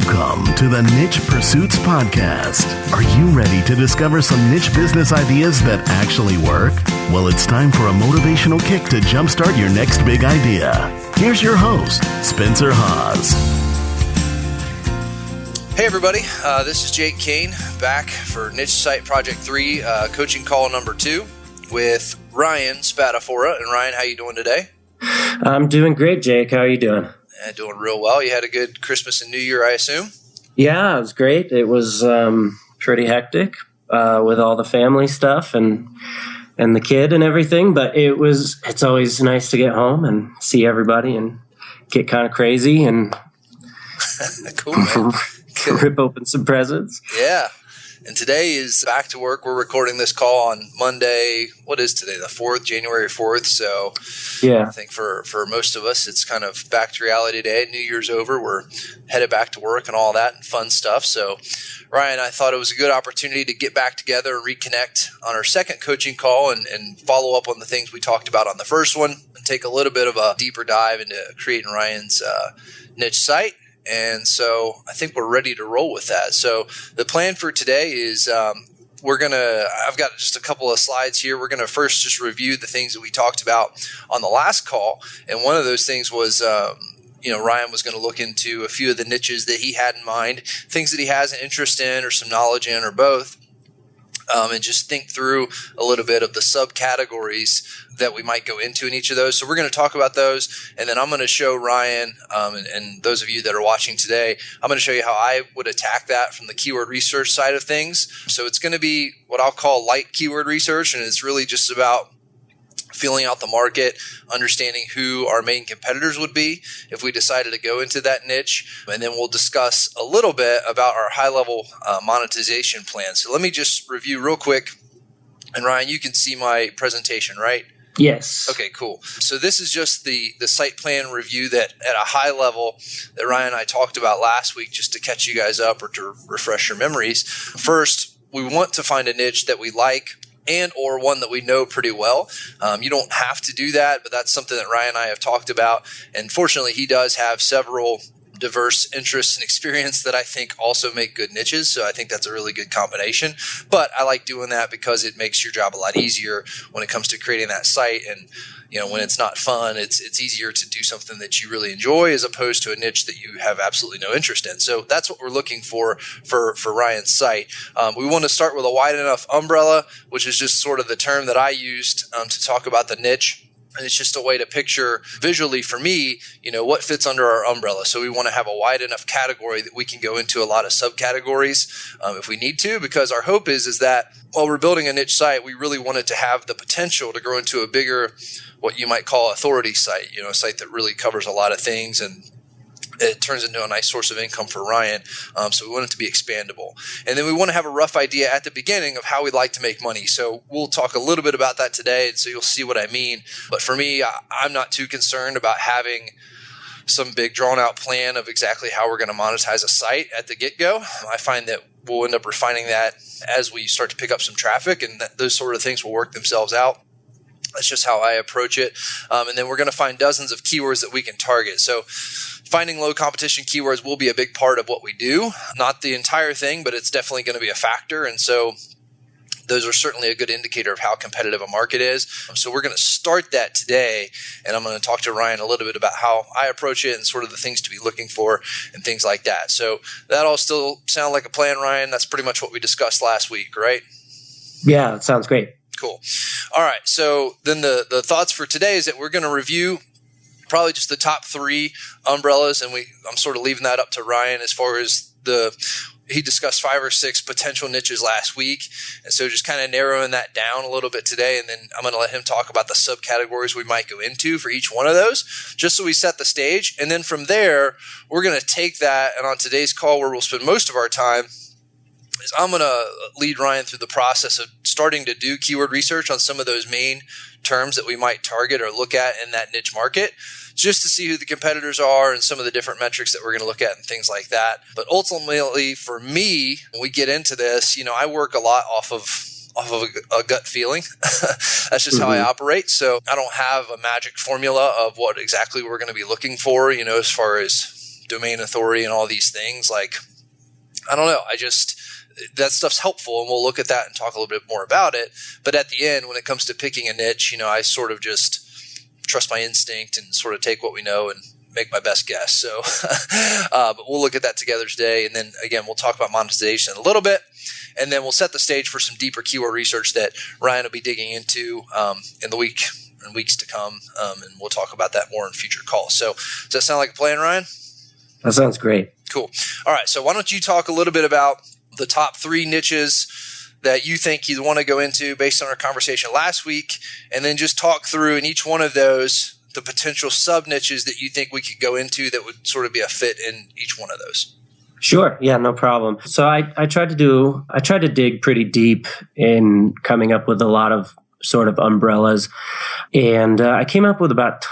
Welcome to the Niche Pursuits Podcast. Are you ready to discover some niche business ideas that actually work? Well, it's time for a motivational kick to jumpstart your next big idea. Here's your host, Spencer Haas. Hey everybody, this is Jake Kane back for Niche Site Project 3, coaching call number 2 with Ryan Spadafora. And Ryan, how you doing today? I'm doing great, Jake. How are you doing? Doing real well. You had a good Christmas and New Year, I assume? Yeah, it was great. It was pretty hectic with all the family stuff and the kid and everything. But it's always nice to get home and see everybody and get kind of crazy and cool, man. Rip open some presents. Yeah. And today is back to work. We're recording this call on Monday. What is today? The 4th, January 4th. So yeah, I think for most of us, it's kind of back to reality day. New Year's over. We're headed back to work and all that and fun stuff. So Ryan, I thought it was a good opportunity to get back together and reconnect on our second coaching call and follow up on the things we talked about on the first one and take a little bit of a deeper dive into creating Ryan's niche site. And so I think we're ready to roll with that. So the plan for today is I've got just a couple of slides here. We're going to first just review the things that we talked about on the last call. And one of those things was, Ryan was going to look into a few of the niches that he had in mind, things that he has an interest in or some knowledge in or both. And just think through a little bit of the subcategories that we might go into in each of those. So we're going to talk about those, and then I'm going to show Ryan and those of you that are watching today, I'm going to show you how I would attack that from the keyword research side of things. So it's going to be what I'll call light keyword research, and it's really just about feeling out the market, understanding who our main competitors would be if we decided to go into that niche. And then we'll discuss a little bit about our high-level monetization plan. So let me just review real quick. And Ryan, you can see my presentation, right? Yes. Okay, cool. So this is just the site plan review that at a high level that Ryan and I talked about last week, just to catch you guys up or to refresh your memories. First, we want to find a niche that we like and or one that we know pretty well. You don't have to do that, but that's something that Ryan and I have talked about. And fortunately, he does have several diverse interests and experience that I think also make good niches. So I think that's a really good combination. But I like doing that because it makes your job a lot easier when it comes to creating that site. And when it's not fun, it's easier to do something that you really enjoy as opposed to a niche that you have absolutely no interest in. So that's what we're looking for Ryan's site. We want to start with a wide enough umbrella, which is just sort of the term that I used to talk about the niche. And it's just a way to picture visually for me, what fits under our umbrella. So we want to have a wide enough category that we can go into a lot of subcategories if we need to, because our hope is that while we're building a niche site, we really want it to have the potential to grow into a bigger, what you might call authority site, a site that really covers a lot of things and it turns into a nice source of income for Ryan. So we want it to be expandable. And then we want to have a rough idea at the beginning of how we'd like to make money. So we'll talk a little bit about that today, and so you'll see what I mean. But for me, I'm not too concerned about having some big drawn-out plan of exactly how we're going to monetize a site at the get-go. I find that we'll end up refining that as we start to pick up some traffic, and those sort of things will work themselves out. That's just how I approach it. And then we're going to find dozens of keywords that we can target. So finding low competition keywords will be a big part of what we do. Not the entire thing, but it's definitely going to be a factor. And so those are certainly a good indicator of how competitive a market is. So we're going to start that today, and I'm going to talk to Ryan a little bit about how I approach it and sort of the things to be looking for and things like that. So that all still sound like a plan, Ryan? That's pretty much what we discussed last week, right? Yeah, that sounds great. Cool. All right. So then the thoughts for today is that we're going to review probably just the top 3 umbrellas, and I'm sort of leaving that up to Ryan as far as he discussed 5 or 6 potential niches last week. And so just kind of narrowing that down a little bit today. And then I'm going to let him talk about the subcategories we might go into for each one of those, just so we set the stage. And then from there, we're going to take that. And on today's call, where we'll spend most of our time, is I'm going to lead Ryan through the process of starting to do keyword research on some of those main terms that we might target or look at in that niche market, just to see who the competitors are and some of the different metrics that we're going to look at and things like that. But ultimately, for me, when we get into this, I work a lot off of a gut feeling. That's just how I operate. So I don't have a magic formula of what exactly we're going to be looking for, as far as domain authority and all these things. Like, I don't know. That stuff's helpful, and we'll look at that and talk a little bit more about it. But at the end, when it comes to picking a niche, I sort of just trust my instinct and sort of take what we know and make my best guess. So, but we'll look at that together today. And then again, we'll talk about monetization a little bit, and then we'll set the stage for some deeper keyword research that Ryan will be digging into in the weeks to come. And we'll talk about that more in future calls. So does that sound like a plan, Ryan? That sounds great. Cool. All right. So why don't you talk a little bit about the top 3 niches that you think you'd want to go into based on our conversation last week, and then just talk through in each one of those the potential sub niches that you think we could go into that would sort of be a fit in each one of those. Sure. Yeah, no problem. So I tried to dig pretty deep in coming up with a lot of sort of umbrellas, and I came up with about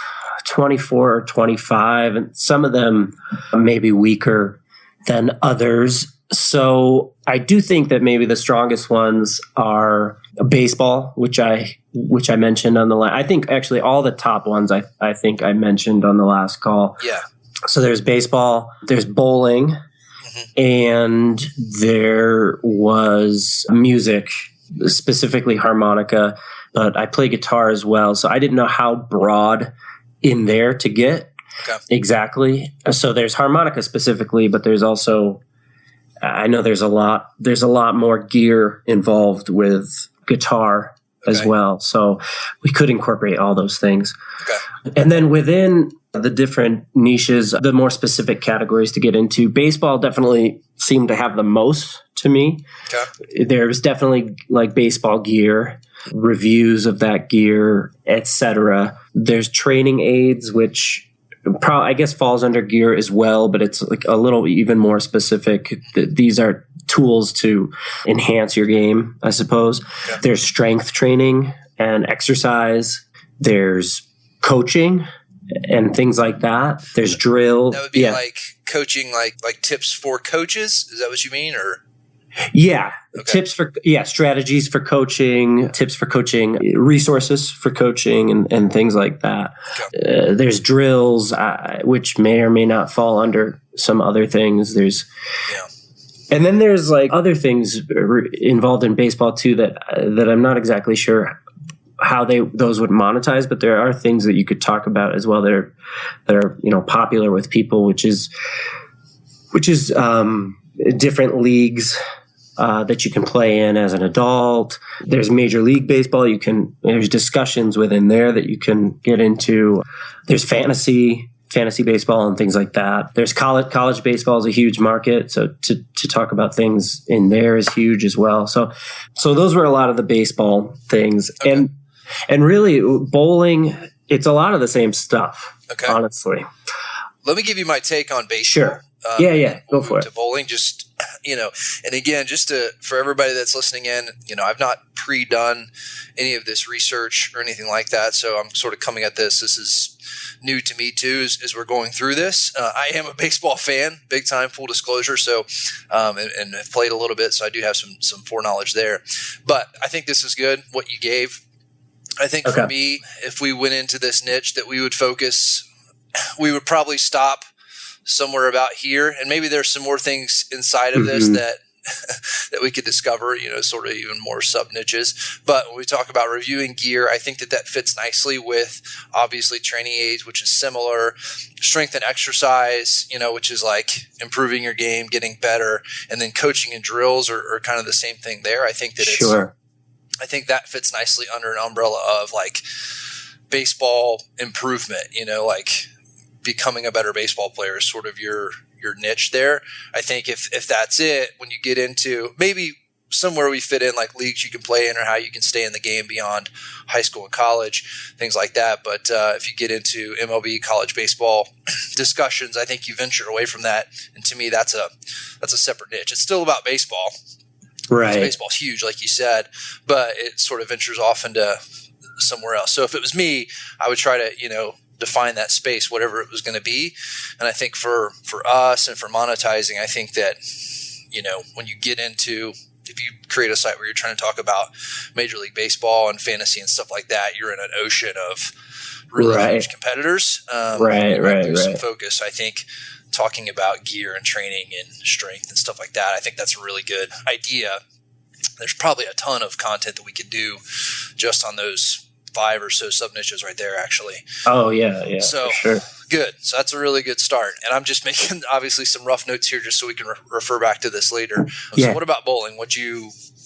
24 or 25, and some of them maybe weaker than others. So I do think that maybe the strongest ones are baseball, which I mentioned on the last. I think actually all the top ones I think I mentioned on the last call. Yeah. So there's baseball, there's bowling, and there was music, specifically harmonica, but I play guitar as well. So I didn't know how broad in there to get exactly. So there's harmonica specifically, but there's also, I know there's a lot more gear involved with guitar as well. So we could incorporate all those things. Okay. And then within the different niches, the more specific categories to get into, baseball definitely seemed to have the most to me. Okay. There's definitely like baseball gear, reviews of that gear, etc. There's training aids, which I guess falls under gear as well, but it's like a little even more specific. These are tools to enhance your game, I suppose. Yeah. There's strength training and exercise. There's coaching and things like that. There's drill. That would be like coaching, like tips for coaches. Is that what you mean? Or yeah. Okay. Tips for, strategies for coaching, tips for coaching, resources for coaching, and things like that. Okay. There's drills, which may or may not fall under some other things. And then there's like other things involved in baseball too that I'm not exactly sure how those would monetize, but there are things that you could talk about as well that are popular with people, which is different leagues that you can play in as an adult. There's Major League Baseball. There's discussions within there that you can get into. There's fantasy baseball and things like that. There's college baseball is a huge market. So to talk about things in there is huge as well. So those were a lot of the baseball things. Okay. And really bowling, it's a lot of the same stuff, honestly. Let me give you my take on baseball. Sure. Go for it. To bowling, just, and again, just for everybody that's listening in, I've not pre-done any of this research or anything like that. So I'm sort of coming at this. This is new to me too, as we're going through this. I am a baseball fan, big time, full disclosure. So, and have played a little bit. So I do have some foreknowledge there, but I think this is good. What you gave, I think for me, if we went into this niche that we would probably stop somewhere about here, and maybe there's some more things inside of this that we could discover, sort of even more sub niches. But when we talk about reviewing gear, I think that fits nicely with obviously training aids, which is similar, strength and exercise, which is like improving your game, getting better, and then coaching and drills are kind of the same thing there. I think that I think that fits nicely under an umbrella of like baseball improvement, like becoming a better baseball player is sort of your niche there. I think if that's it, when you get into maybe somewhere we fit in like leagues you can play in or how you can stay in the game beyond high school and college, things like that. But if you get into MLB, college baseball discussions, I think you venture away from that. And to me, that's a separate niche. It's still about baseball. Right. Baseball's huge, like you said, but it sort of ventures off into somewhere else. So if it was me, I would try to, define that space, whatever it was going to be. And I think for us and for monetizing, I think that, when you get into, if you create a site where you're trying to talk about Major League Baseball and fantasy and stuff like that, you're in an ocean of really huge competitors. Right. Some focus, I think, talking about gear and training and strength and stuff like that. I think that's a really good idea. There's probably a ton of content that we could do just on those 5 or so sub niches right there, actually. Oh yeah, so for sure. Good. So that's a really good start. And I'm just making obviously some rough notes here just so we can refer back to this later. So what about bowling? What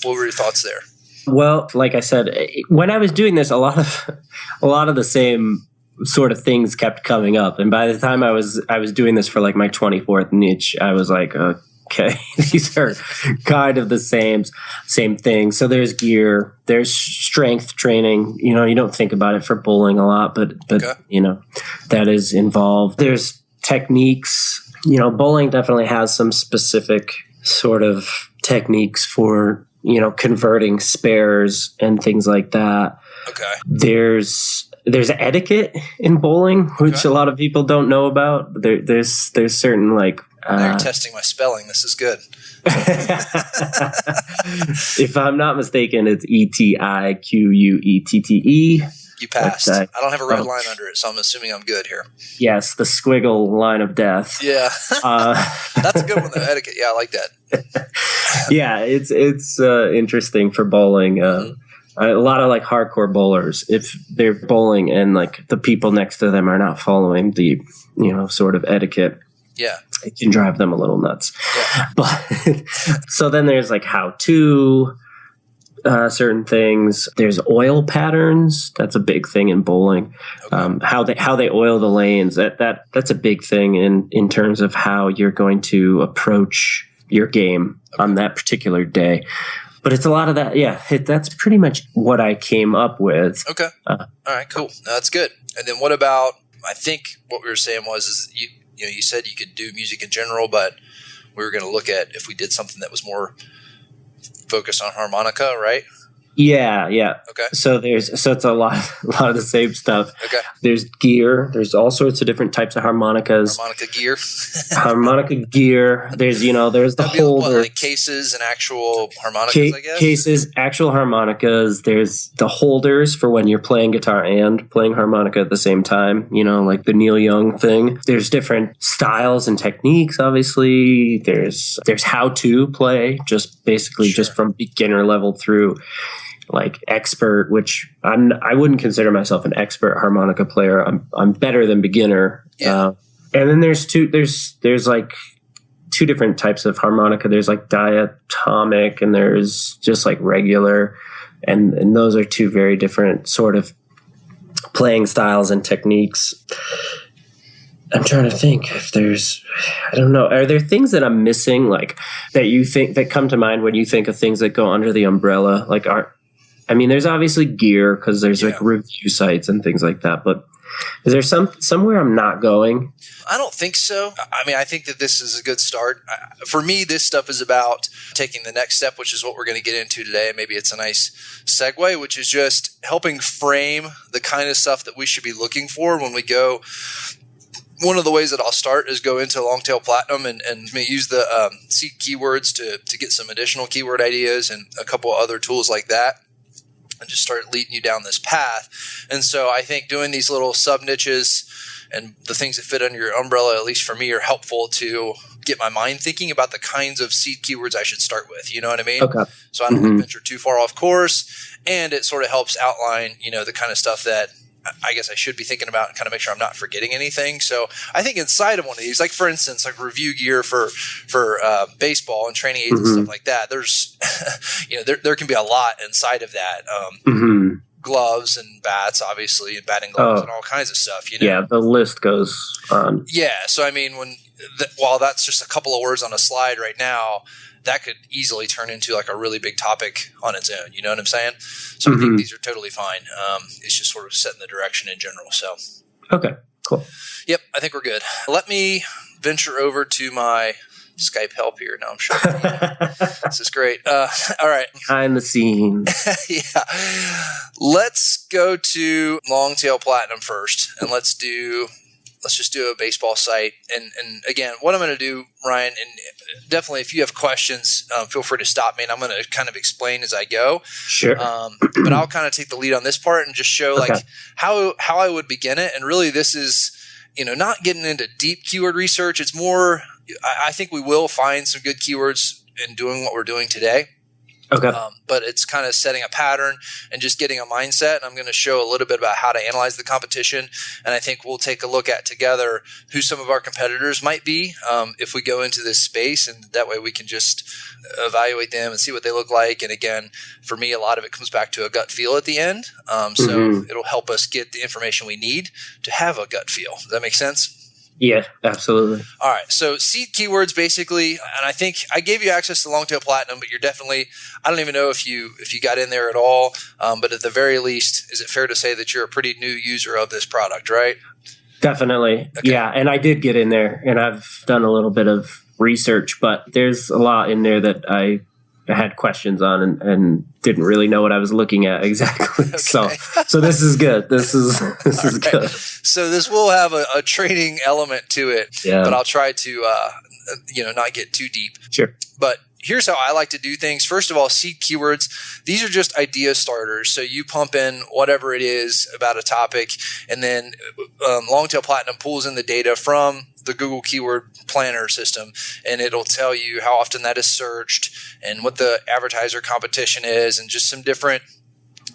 were your thoughts there? Well, like I said, when I was doing this, a lot of the same sort of things kept coming up. And by the time I was doing this for like my 24th niche, I was like, okay, these are kind of the same thing. So there's gear, there's strength training. You know, you don't think about it for bowling a lot, but okay. You know, that is involved. There's techniques. You know, bowling definitely has some specific sort of techniques for, you know, converting spares and things like that. Okay. There's etiquette in bowling, which a lot of people don't know about. There's certain like. Now you're testing my spelling. This is good. If I'm not mistaken, it's Etiquette. You passed. I don't have a red line under it, so I'm assuming I'm good here. Yes, the squiggle line of death. Yeah. That's a good one, though. Etiquette. Yeah, I like that. Yeah, it's interesting for bowling. A lot of like hardcore bowlers, if they're bowling and like the people next to them are not following the, you know, sort of etiquette, it can drive them a little nuts. Yeah. But so then there's like how to certain things. There's oil patterns. That's a big thing in bowling. Okay. How they oil the lanes. That's a big thing in terms of how you're going to approach your game on that particular day. But it's a lot of that. Yeah, that's pretty much what I came up with. Okay. All right, cool. No, that's good. And then what about, I think what we were saying is you said you could do music in general, but we were going to look at if we did something that was more focused on harmonica, right? Yeah. Okay. So it's a lot of the same stuff. Okay. There's gear. There's all sorts of different types of harmonicas. Harmonica gear. There's the holder. Like cases and actual harmonicas, I guess? Cases, actual harmonicas. There's the holders for when you're playing guitar and playing harmonica at the same time, you know, like the Neil Young thing. There's different styles and techniques, obviously. There's how to play, just basically just from beginner level through like expert, which I wouldn't consider myself an expert harmonica player. I'm better than beginner. Yeah. And then there's like two different types of harmonica. There's like diatonic and there's just like regular. And those are two very different sort of playing styles and techniques. I'm trying to think if I don't know. Are there things that I'm missing, like that you think that come to mind when you think of things that go under the umbrella? Like there's obviously gear because there's like review sites and things like that. But is there somewhere I'm not going? I don't think so. I mean, I think that this is a good start. For me, this stuff is about taking the next step, which is what we're going to get into today. Maybe it's a nice segue, which is just helping frame the kind of stuff that we should be looking for when we go. One of the ways that I'll start is go into Longtail Platinum and use the seed keywords to get some additional keyword ideas and a couple of other tools like that, and just start leading you down this path. And so I think doing these little sub niches and the things that fit under your umbrella, at least for me, are helpful to get my mind thinking about the kinds of seed keywords I should start with. You know what I mean? Okay. So I don't venture too far off course, and it sort of helps outline, the kind of stuff that I guess I should be thinking about and kind of make sure I'm not forgetting anything. So I think inside of one of these, like for instance, like review gear for baseball and training aids and stuff like that, there's, there can be a lot inside of that. Gloves and bats, obviously, and batting gloves and all kinds of stuff. Yeah, the list goes on. Yeah. So, I mean, while that's just a couple of words on a slide right now, that could easily turn into like a really big topic on its own. You know what I'm saying? So I think these are totally fine. It's just sort of setting the direction in general. So, okay, cool. Yep, I think we're good. Let me venture over to my Skype help here. Now I'm sure. This is great. All right. Behind the scenes. Yeah. Let's go to Longtail Platinum first, and let's just do a baseball site. And again, what I'm going to do, Ryan, and definitely if you have questions, feel free to stop me, and I'm going to kind of explain as I go. Sure. But I'll kind of take the lead on this part and just show like how I would begin it. And really this is, not getting into deep keyword research. It's more, I think we will find some good keywords in doing what we're doing today. Okay. But it's kind of setting a pattern and just getting a mindset. And I'm going to show a little bit about how to analyze the competition. And I think we'll take a look at together who some of our competitors might be if we go into this space. And that way we can just evaluate them and see what they look like. And again, for me, a lot of it comes back to a gut feel at the end. So it'll help us get the information we need to have a gut feel. Does that make sense? Yeah, absolutely. All right. So seed keywords basically, and I think I gave you access to Longtail Platinum, but you're definitely, I don't even know if you got in there at all. But at the very least, is it fair to say that you're a pretty new user of this product, right? Definitely. Okay. Yeah. And I did get in there and I've done a little bit of research, but there's a lot in there that I had questions on and didn't really know what I was looking at exactly. Okay. So this is good. This is good. So this will have a training element to it, but I'll try to not get too deep. Sure. But here's how I like to do things. First of all, seed keywords. These are just idea starters. So you pump in whatever it is about a topic, and then Longtail Platinum pulls in the data from the Google Keyword Planner system, and it'll tell you how often that is searched and what the advertiser competition is and just some different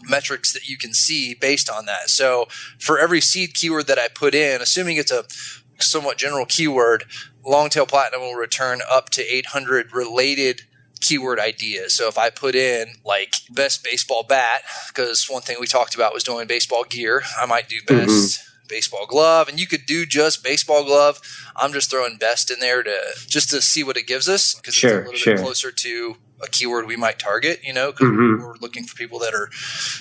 metrics that you can see based on that. So for every seed keyword that I put in, assuming it's a somewhat general keyword, Longtail Platinum will return up to 800 related keyword ideas. So if I put in like best baseball bat, because one thing we talked about was doing baseball gear, I might do best baseball glove, and you could do just baseball glove. I'm just throwing best in there to see what it gives us, because it's a little bit closer to a keyword we might target, because we're looking for people that are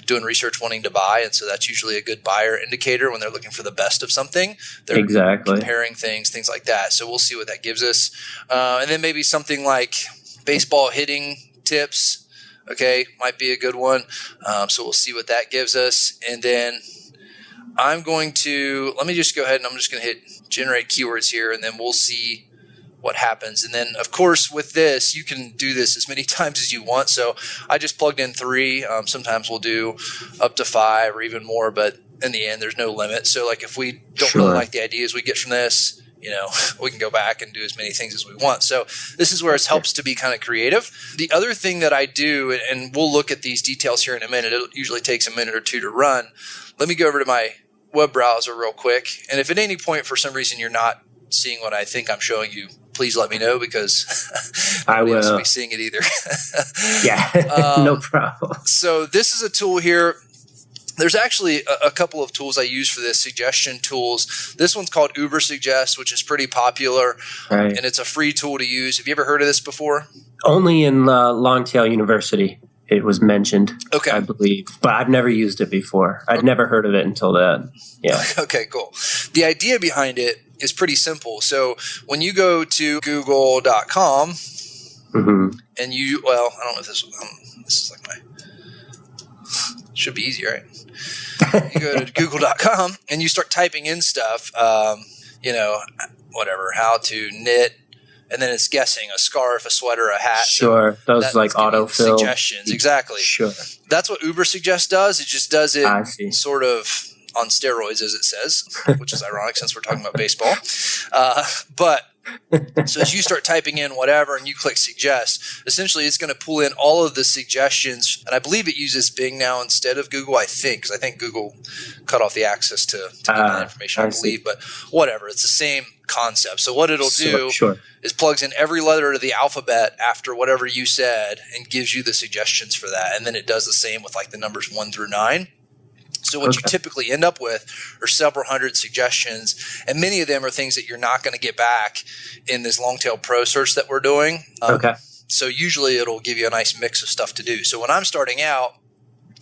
doing research wanting to buy. And so that's usually a good buyer indicator when they're looking for the best of something. They're comparing things like that. So we'll see what that gives us. And then maybe something like baseball hitting tips, might be a good one. So we'll see what that gives us. And then let me just go ahead and I'm just going to hit generate keywords here, and then we'll see what happens. And then, of course, with this, you can do this as many times as you want. So I just plugged in 3. Sometimes we'll do up to 5 or even more, but in the end, there's no limit. So like if we don't really like the ideas we get from this, we can go back and do as many things as we want. So this is where it helps to be kind of creative. The other thing that I do, and we'll look at these details here in a minute, it usually takes a minute or two to run. Let me go over to my web browser real quick. And if at any point for some reason you're not seeing what I think I'm showing you, please let me know, because I will be seeing it either. No problem. So this is a tool here. There's actually a couple of tools I use for this, suggestion tools. This one's called Ubersuggest, which is pretty popular, and it's a free tool to use. Have you ever heard of this before? Only in Longtail University it was mentioned, I believe, but I've never used it before. I'd never heard of it until then. Yeah. Okay, cool. The idea behind it is pretty simple. So when you go to google.com and I don't know if this is like should be easy, right? You go to google.com and you start typing in stuff, how to knit, and then it's guessing a scarf, a sweater, a hat. Sure. Those like autofill suggestions. Exactly. Sure. That's what Ubersuggest does. It just does it sort of on steroids, as it says, which is ironic since we're talking about baseball. So as you start typing in whatever and you click suggest, essentially it's going to pull in all of the suggestions. And I believe it uses Bing now instead of Google, because I think Google cut off the access to get that information, I believe. But whatever, it's the same concept. So what it'll do is plugs in every letter of the alphabet after whatever you said and gives you the suggestions for that. And then it does the same with like the numbers 1 through 9. So what you typically end up with are several hundred suggestions, and many of them are things that you're not going to get back in this Longtail Pro search that we're doing. So usually it'll give you a nice mix of stuff to do. So when I'm starting out,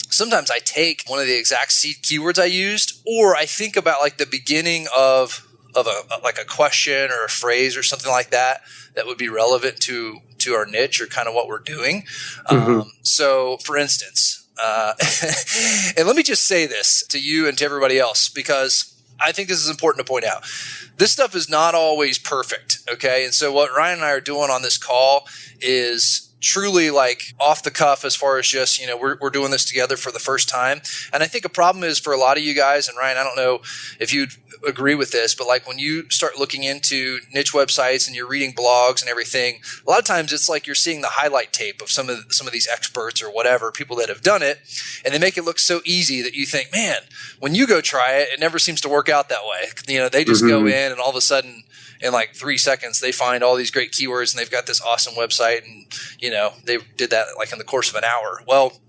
sometimes I take one of the exact seed keywords I used, or I think about like the beginning of a question or a phrase or something like that would be relevant to our niche or kind of what we're doing. So for instance, and let me just say this to you and to everybody else, because I think this is important to point out. This stuff is not always perfect, okay? And so what Ryan and I are doing on this call is truly like off the cuff as far as just, we're doing this together for the first time. And I think a problem is for a lot of you guys, and Ryan, I don't know if you'd agree with this, but like when you start looking into niche websites and you're reading blogs and everything, a lot of times it's like you're seeing the highlight tape of some of these experts or whatever, people that have done it, and they make it look so easy that you think, man, when you go try it, it never seems to work out that way. They just go in and all of a sudden in like 3 seconds, they find all these great keywords and they've got this awesome website and, they did that like in the course of an hour. Well,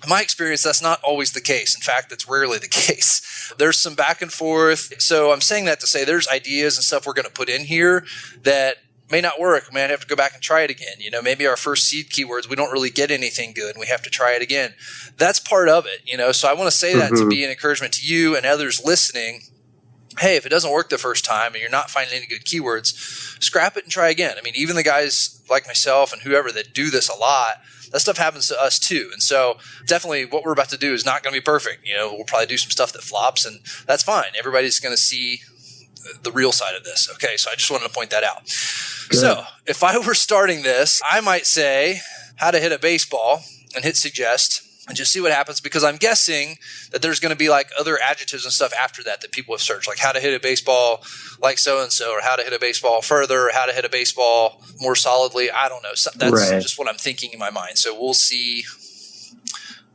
in my experience, that's not always the case. In fact, that's rarely the case. There's some back and forth. So I'm saying that to say there's ideas and stuff we're going to put in here that may not work. We might have to go back and try it again. Maybe our first seed keywords, we don't really get anything good and we have to try it again. That's part of it, So I want to say that to be an encouragement to you and others listening. Hey, if it doesn't work the first time and you're not finding any good keywords, scrap it and try again. I mean, even the guys like myself and whoever that do this a lot, that stuff happens to us too. And so definitely what we're about to do is not going to be perfect. We'll probably do some stuff that flops and that's fine. Everybody's going to see the real side of this. Okay. So I just wanted to point that out. Good. So if I were starting this, I might say how to hit a baseball and hit suggest and just see what happens, because I'm guessing that there's going to be like other adjectives and stuff after that people have searched, like how to hit a baseball like so-and-so, or how to hit a baseball further, or how to hit a baseball more solidly. I don't know. So that's just what I'm thinking in my mind. So we'll see.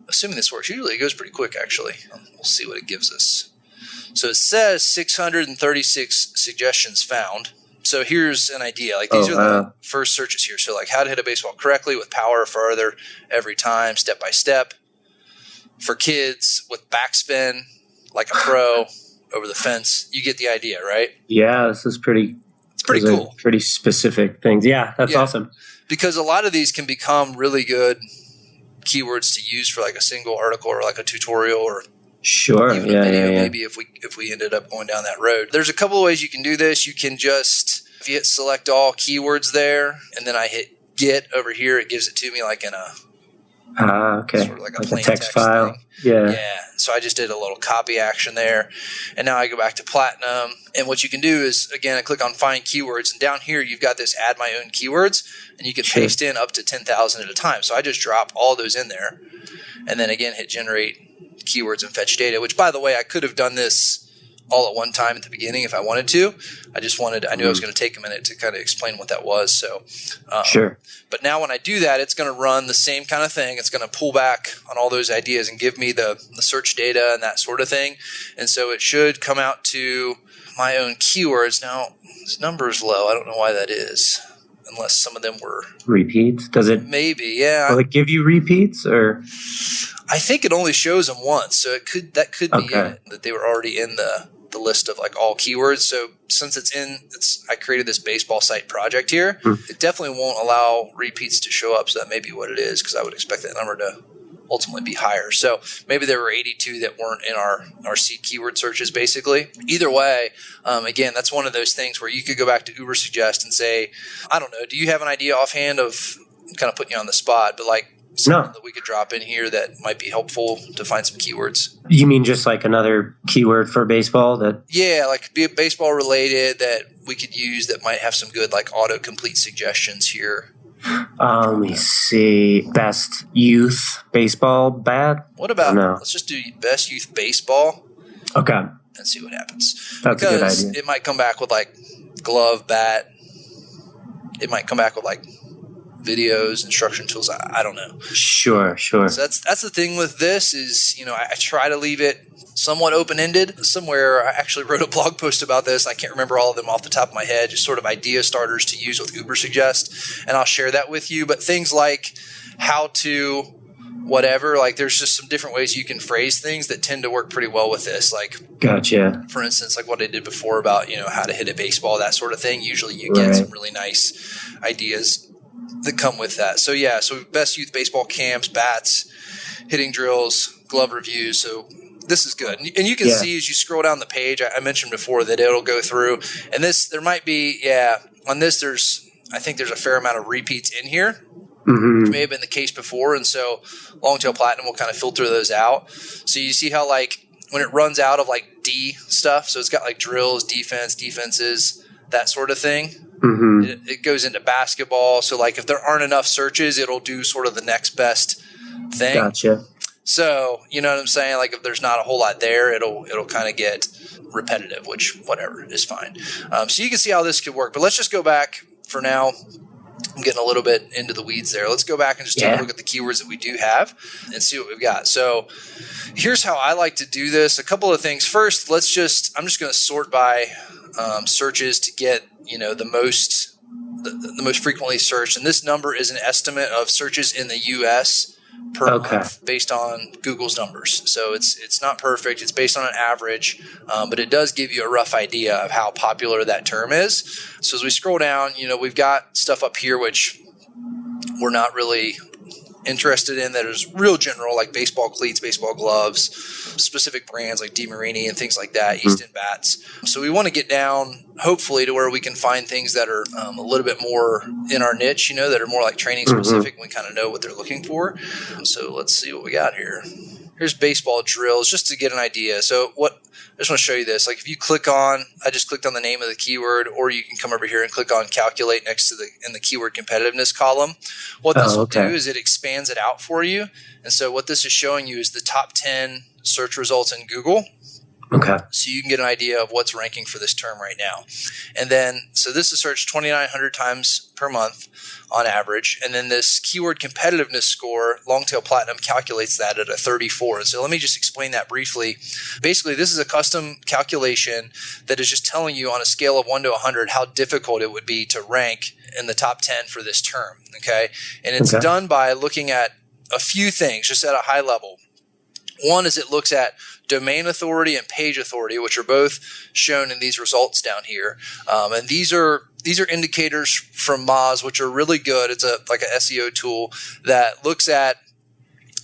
Assuming this works, usually it goes pretty quick, actually. We'll see what it gives us. So it says 636 suggestions found. So here's an idea. Like these are the first searches here. So like how to hit a baseball correctly with power further every time, step by step. For kids with backspin, like a pro over the fence. You get the idea, right? Yeah, this is pretty. It's pretty cool. Pretty specific things. Yeah, that's awesome. Because a lot of these can become really good keywords to use for like a single article or like a tutorial or even a video. Maybe if we ended up going down that road. There's a couple of ways you can do this. You can just, if you hit select all keywords there, and then I hit get over here, it gives it to me like in a okay. Sort of like a plain text file. Thing. Yeah. So I just did a little copy action there. And now I go back to Platinum. And what you can do is, again, I click on Find Keywords. And down here, you've got this Add My Own Keywords. And you can paste in up to 10,000 at a time. So I just drop all those in there. And then, again, hit Generate Keywords and Fetch Data, which, by the way, I could have done this all at one time at the beginning if I wanted to. I knew I was going to take a minute to kind of explain what that was. So, sure. But now when I do that, it's going to run the same kind of thing. It's going to pull back on all those ideas and give me the search data and that sort of thing. And so it should come out to my own keywords. Now, this number is low. I don't know why that is, unless some of them were repeats. Does it? Maybe, yeah. Will it give you repeats, or? I think it only shows them once, so that could be it, that they were already in the list of like all keywords. So since I created this baseball site project here, it definitely won't allow repeats to show up. So that may be what it is, because I would expect that number to ultimately be higher. So maybe there were 82 that weren't in our seed keyword searches, basically. Either way, again, that's one of those things where you could go back to Ubersuggest and say, I don't know, do you have an idea offhand of, kind of putting you on the spot, but like something that we could drop in here that might be helpful to find some keywords? You mean just like another keyword for baseball that? Yeah, like be baseball related that we could use that might have some good like autocomplete suggestions here. Let me see. Best youth baseball bat? What about, let's just do best youth baseball. Okay. And see what happens. That's a good idea. It might come back with like glove, bat. It might come back with like videos, instruction tools. I don't know. Sure. So that's the thing with this is, I try to leave it somewhat open-ended. Somewhere I actually wrote a blog post about this. I can't remember all of them off the top of my head, just sort of idea starters to use with Ubersuggest, and I'll share that with you. But things like how to whatever, like there's just some different ways you can phrase things that tend to work pretty well with this. Like, gotcha. For instance, like what I did before about, how to hit a baseball, that sort of thing. Usually you get some really nice ideas that come with that. So best youth baseball camps, bats, hitting drills, glove reviews. So this is good. And you can see as you scroll down the page, I mentioned before that it'll go through. And there might be, on this, I think there's a fair amount of repeats in here, which may have been the case before. And so Longtail Platinum will kind of filter those out. So you see how like when it runs out of like D stuff, so it's got like drills, defenses, that sort of thing. It goes into basketball. So like if there aren't enough searches, it'll do sort of the next best thing. Gotcha. So, you know what I'm saying? Like if there's not a whole lot there, it'll kind of get repetitive, which whatever is fine. So you can see how this could work, but let's just go back for now. I'm getting a little bit into the weeds there. Let's go back and just take a look at the keywords that we do have and see what we've got. So here's how I like to do this. A couple of things. First, I'm just going to sort by searches to get, the most frequently searched. And this number is an estimate of searches in the US per month based on Google's numbers. So it's not perfect. It's based on an average, but it does give you a rough idea of how popular that term is. So as we scroll down, we've got stuff up here which we're not really interested in, that is real general, like baseball cleats, baseball gloves, specific brands like DeMarini and things like that, Easton bats. So we want to get down, hopefully, to where we can find things that are a little bit more in our niche, that are more like training specific, and we kind of know what they're looking for. So let's see what we got here. Here's baseball drills, just to get an idea. So I just want to show you this. Like if you I just clicked on the name of the keyword, or you can come over here and click on calculate next to in the keyword competitiveness column. What this will do is it expands it out for you. And so what this is showing you is the top 10 search results in Google. Okay. So you can get an idea of what's ranking for this term right now. And then, so this is searched 2,900 times per month on average. And then this keyword competitiveness score, Longtail Platinum, calculates that at a 34. So let me just explain that briefly. Basically, this is a custom calculation that is just telling you on a scale of 1 to 100 how difficult it would be to rank in the top 10 for this term. Okay. And it's done by looking at a few things just at a high level. One is it looks at domain authority and page authority, which are both shown in these results down here. And these are indicators from Moz, which are really good. It's like an SEO tool that looks at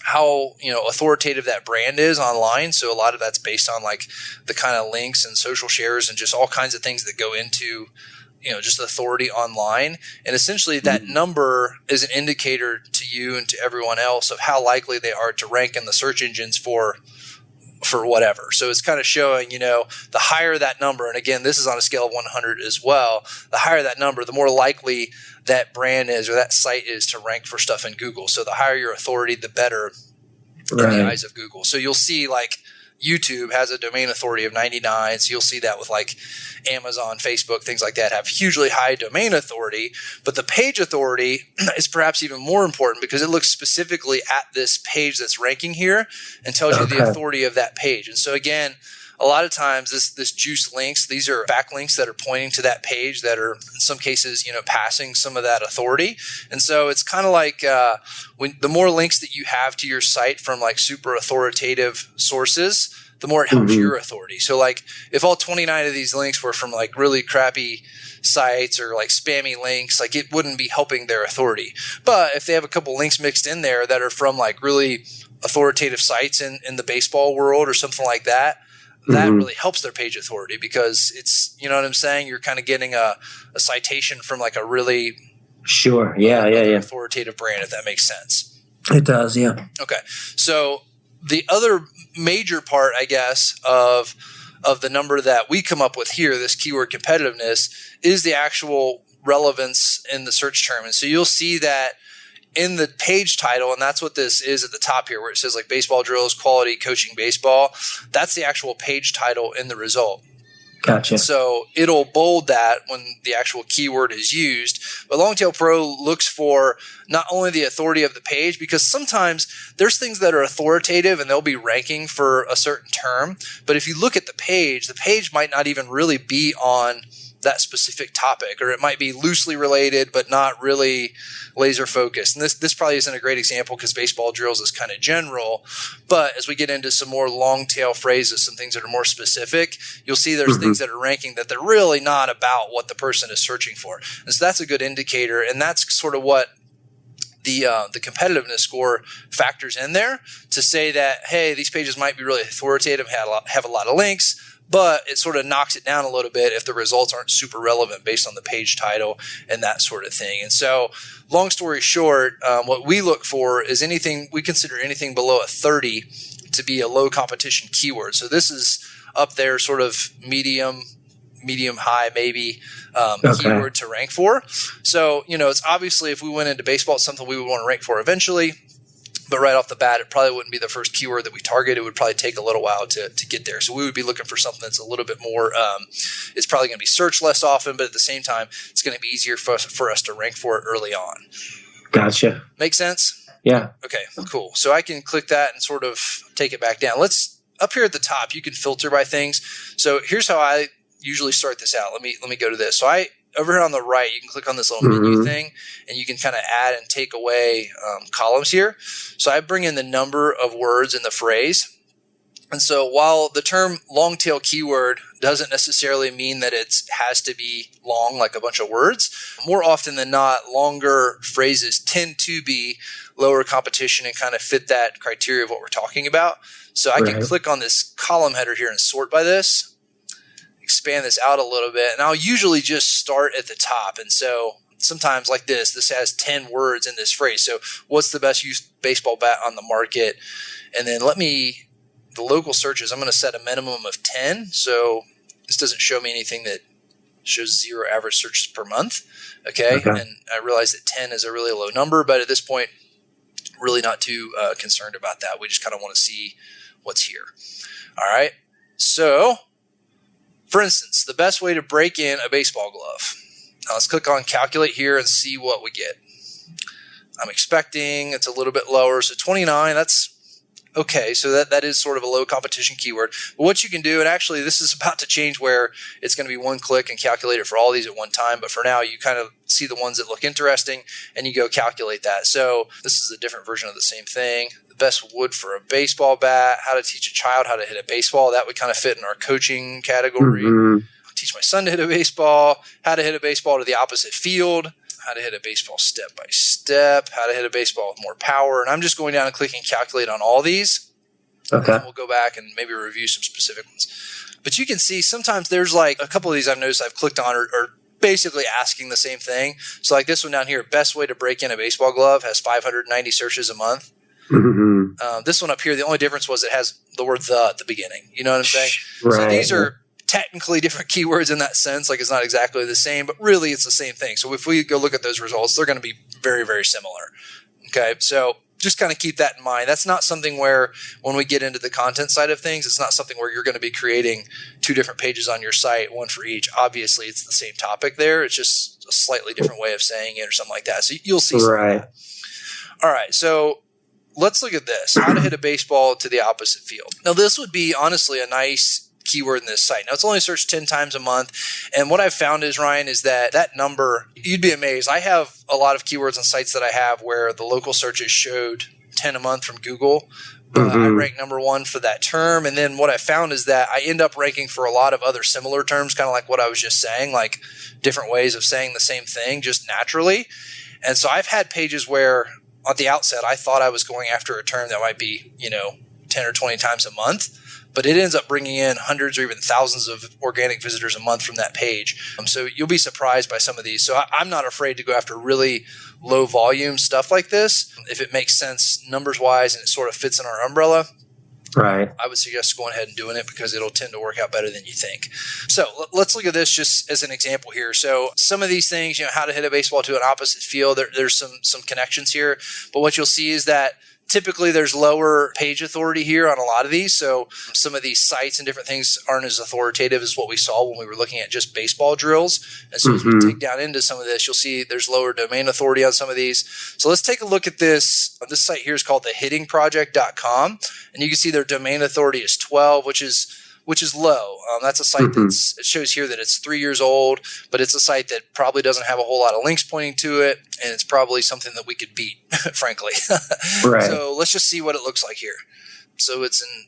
how authoritative that brand is online. So a lot of that's based on like the kind of links and social shares and just all kinds of things that go into just authority online. And essentially that number is an indicator to you and to everyone else of how likely they are to rank in the search engines for whatever. So it's kind of showing, the higher that number, and again, this is on a scale of 100 as well, the higher that number, the more likely that brand is or that site is to rank for stuff in Google. So the higher your authority, the better in the eyes of Google. So you'll see like YouTube has a domain authority of 99. So you'll see that with like Amazon, Facebook, things like that have hugely high domain authority. But the page authority is perhaps even more important because it looks specifically at this page that's ranking here and tells you the authority of that page. And so again, a lot of times this juice links, these are backlinks that are pointing to that page that are in some cases, passing some of that authority. And so it's kind of like when the more links that you have to your site from like super authoritative sources, the more it helps your authority. So like if all 29 of these links were from like really crappy sites or like spammy links, like it wouldn't be helping their authority. But if they have a couple links mixed in there that are from like really authoritative sites in the baseball world or something like that, that really helps their page authority because it's, you know what I'm saying? You're kind of getting a citation from like a really authoritative brand, if that makes sense. It does, yeah. Okay. So the other major part, I guess, of the number that we come up with here, this keyword competitiveness, is the actual relevance in the search term. And so you'll see that in the page title, and that's what this is at the top here, where it says like baseball drills, quality coaching baseball. That's the actual page title in the result. Gotcha. So it'll bold that when the actual keyword is used. But Longtail Pro looks for not only the authority of the page, because sometimes there's things that are authoritative and they'll be ranking for a certain term. But if you look at the page might not even really be on that specific topic, or it might be loosely related but not really laser focused. And this probably isn't a great example because baseball drills is kind of general, but as we get into some more long tail phrases, some things that are more specific, you'll see there's things that are ranking that they're really not about what the person is searching for. And so that's a good indicator, and that's sort of what the competitiveness score factors in there to say that, hey, these pages might be really authoritative, have a lot of links, but it sort of knocks it down a little bit if the results aren't super relevant based on the page title and that sort of thing. And so long story short, what we look for is we consider anything below a 30 to be a low competition keyword. So this is up there sort of medium medium, high, maybe Okay. keyword to rank for. So, it's obviously if we went into baseball, it's something we would want to rank for eventually. But right off the bat, it probably wouldn't be the first keyword that we target. It would probably take a little while to get there. So we would be looking for something that's a little bit more, it's probably going to be searched less often, but at the same time, it's going to be easier for us to rank for it early on. Gotcha. Make sense? Yeah. Okay, cool. So I can click that and sort of take it back down. Up here at the top, you can filter by things. So here's how I usually start this out. Let me go to this. So over here on the right, you can click on this little menu thing, and you can kind of add and take away columns here. So I bring in the number of words in the phrase. And so while the term long tail keyword doesn't necessarily mean that it has to be long, like a bunch of words, more often than not, longer phrases tend to be lower competition and kind of fit that criteria of what we're talking about. So I can click on this column header here and sort by this. Expand this out a little bit, and I'll usually just start at the top. And so sometimes like this has 10 words in this phrase. So what's the best used baseball bat on the market? And then the local searches, I'm going to set a minimum of 10. So this doesn't show me anything that shows 0 average searches per month. Okay. And I realize that 10 is a really low number, but at this point, really not too concerned about that. We just kind of want to see what's here. All right. So, for instance, the best way to break in a baseball glove. Now let's click on calculate here and see what we get. I'm expecting it's a little bit lower. So 29, that's okay. So that is sort of a low competition keyword. But what you can do, and actually this is about to change where it's going to be one click and calculate it for all these at one time. But for now, you kind of see the ones that look interesting and you go calculate that. So this is a different version of the same thing. The best wood for a baseball bat, how to teach a child how to hit a baseball. That would kind of fit in our coaching category. Teach my son to hit a baseball, how to hit a baseball to the opposite field, how to hit a baseball step by step, how to hit a baseball with more power. And I'm just going down and clicking calculate on all these. Okay. And we'll go back and maybe review some specific ones. But you can see sometimes there's like a couple of these I've noticed I've clicked on are basically asking the same thing. So like this one down here, best way to break in a baseball glove, has 590 searches a month. This one up here, the only difference was it has the word the at the beginning. You know what I'm saying? Right. So these are technically different keywords in that sense. Like it's not exactly the same, but really it's the same thing. So if we go look at those results, they're going to be very, very similar. Okay. So just kind of keep that in mind. That's not something where when we get into the content side of things, it's not something where you're going to be creating 2 different pages on your site, one for each. Obviously it's the same topic there. It's just a slightly different way of saying it or something like that. So you'll see. Right. All right. So let's look at this. How to hit a baseball to the opposite field. Now this would be honestly a nice keyword in this site. Now it's only searched 10 times a month. And what I've found is, Ryan, is that number, you'd be amazed. I have a lot of keywords on sites that I have where the local searches showed 10 a month from Google. I rank number 1 for that term. And then what I found is that I end up ranking for a lot of other similar terms, kind of like what I was just saying, like different ways of saying the same thing just naturally. And so I've had pages where at the outset, I thought I was going after a term that might be, 10 or 20 times a month. But it ends up bringing in hundreds or even thousands of organic visitors a month from that page. So you'll be surprised by some of these. So I'm not afraid to go after really low volume stuff like this. If it makes sense numbers wise and it sort of fits in our umbrella, right, I would suggest going ahead and doing it because it'll tend to work out better than you think. So let's look at this just as an example here. So some of these things, how to hit a baseball to an opposite field, there's some connections here. But what you'll see is that typically there's lower page authority here on a lot of these. So some of these sites and different things aren't as authoritative as what we saw when we were looking at just baseball drills. And so as we dig down into some of this, you'll see there's lower domain authority on some of these. So let's take a look at this. This site here is called thehittingproject.com. And you can see their domain authority is 12, which is low. That's a site it shows here that it's 3 years old, but it's a site that probably doesn't have a whole lot of links pointing to it, and it's probably something that we could beat, frankly. Right. So let's just see what it looks like here. So it's an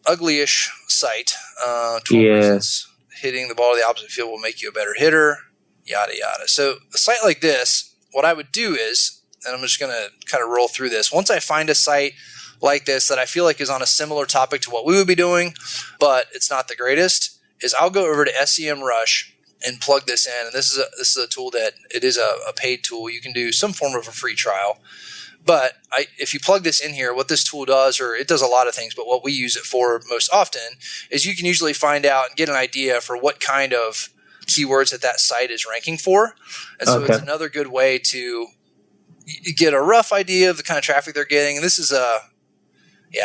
ugly-ish site. 12 reasons hitting the ball to the opposite field will make you a better hitter, yada, yada. So a site like this, what I would do is, and I'm just going to kind of roll through this. Once I find a site like this that I feel like is on a similar topic to what we would be doing, but it's not the greatest, is I'll go over to SEMRush and plug this in. And this is a tool that it is a paid tool. You can do some form of a free trial. But if you plug this in here, what this tool does, or it does a lot of things, but what we use it for most often is you can usually find out and get an idea for what kind of keywords that site is ranking for. And so it's another good way to get a rough idea of the kind of traffic they're getting. And this is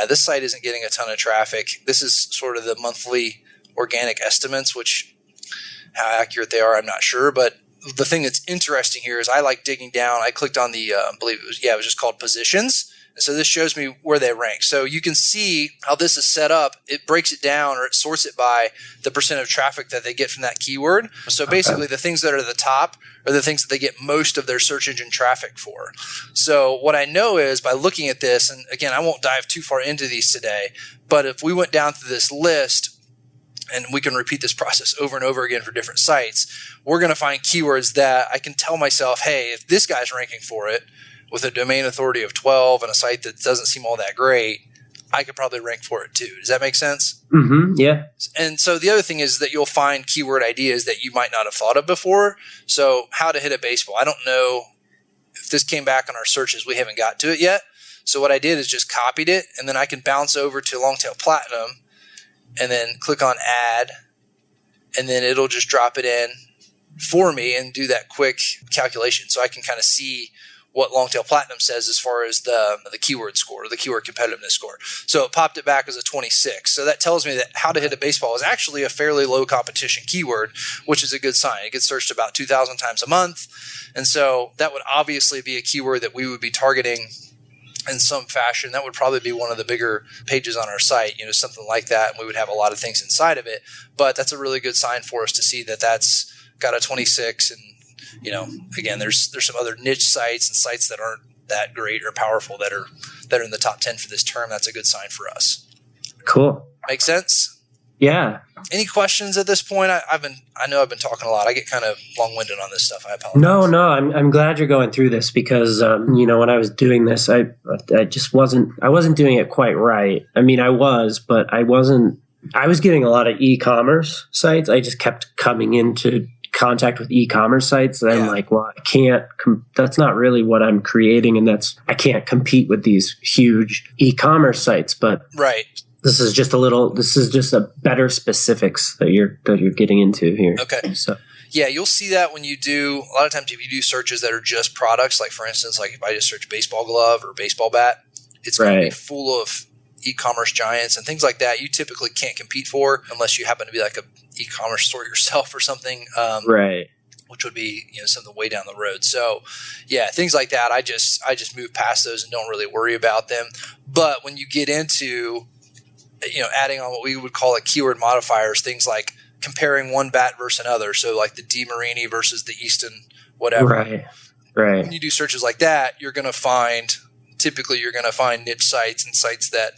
this site isn't getting a ton of traffic. This is sort of the monthly organic estimates, which how accurate they are, I'm not sure. But the thing that's interesting here is I like digging down. I clicked on the, I believe it was just called positions. And so this shows me where they rank. So you can see how this is set up. It breaks it down, or it sorts it by the percent of traffic that they get from that keyword. So basically the things that are at the top are the things that they get most of their search engine traffic for. So what I know is by looking at this, and again, I won't dive too far into these today, but if we went down through this list, and we can repeat this process over and over again for different sites, we're going to find keywords that I can tell myself, hey, if this guy's ranking for it, with a domain authority of 12 and a site that doesn't seem all that great, I could probably rank for it too. Does that make sense? Mm-hmm. Yeah. And so the other thing is that you'll find keyword ideas that you might not have thought of before. So how to hit a baseball. I don't know if this came back on our searches. We haven't got to it yet. So what I did is just copied it, and then I can bounce over to Longtail Platinum and then click on add, and then it'll just drop it in for me and do that quick calculation. So I can kind of see what Longtail Platinum says as far as the keyword score, the keyword competitiveness score. So it popped it back as a 26. So that tells me that how to hit a baseball is actually a fairly low competition keyword, which is a good sign. It gets searched about 2,000 times a month. And so that would obviously be a keyword that we would be targeting in some fashion. That would probably be one of the bigger pages on our site, something like that. And we would have a lot of things inside of it. But that's a really good sign for us to see that that's got a 26. And again, there's some other niche sites and sites that aren't that great or powerful that are in the top 10 for this term. That's a good sign for us. Cool. Make sense? Yeah. Any questions at this point? I know I've been talking a lot. I get kind of long-winded on this stuff. I apologize. No. I'm glad you're going through this because when I was doing this, I wasn't doing it quite right. I mean, I was, but I wasn't. I was getting a lot of e-commerce sites. I just kept coming into contact with e-commerce sites, and I'm like, well, I can't. That's not really what I'm creating, and I can't compete with these huge e-commerce sites. But right. This is just a better specifics that you're getting into here. Okay. So yeah, you'll see that when you do a lot of times if you do searches that are just products, like for instance, like if I just search baseball glove or baseball bat, it's going to be full of e-commerce giants and things like that. You typically can't compete for unless you happen to be like a e-commerce store yourself or something. Right. Which would be something way down the road. So yeah, things like that. I just move past those and don't really worry about them. But when you get into adding on what we would call keyword modifiers, things like comparing one bat versus another. So like the DeMarini versus the Easton, whatever. Right. When you do searches like that, you're going to find niche sites and sites that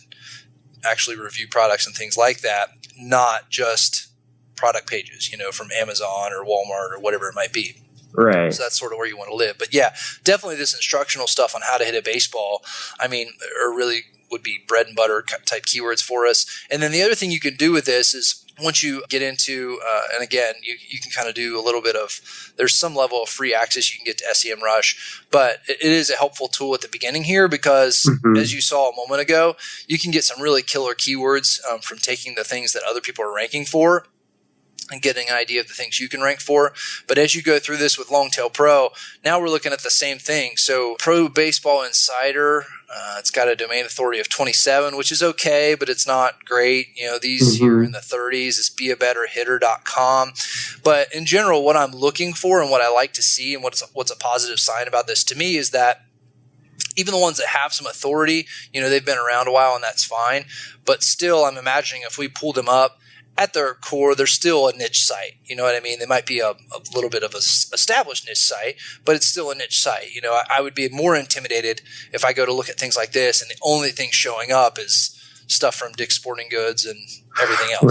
actually review products and things like that, not just product pages, from Amazon or Walmart or whatever it might be. Right. So that's sort of where you want to live. But yeah, definitely this instructional stuff on how to hit a baseball, really would be bread and butter type keywords for us. And then the other thing you can do with this is once you get into, and again, you can kind of do a little bit of, there's some level of free access you can get to SEMRush, but it is a helpful tool at the beginning here because as you saw a moment ago, you can get some really killer keywords from taking the things that other people are ranking for and getting an idea of the things you can rank for. But as you go through this with Longtail Pro, now we're looking at the same thing. So Pro Baseball Insider, it's got a domain authority of 27, which is okay, but it's not great. These here in the 30s is beabetterhitter.com. But in general, what I'm looking for and what I like to see and what's a positive sign about this to me is that even the ones that have some authority, they've been around a while and that's fine. But still, I'm imagining if we pulled them up, at their core, they're still a niche site. You know what I mean? They might be a little bit of an established niche site, but it's still a niche site. I would be more intimidated if I go to look at things like this and the only thing showing up is stuff from Dick's Sporting Goods and everything else.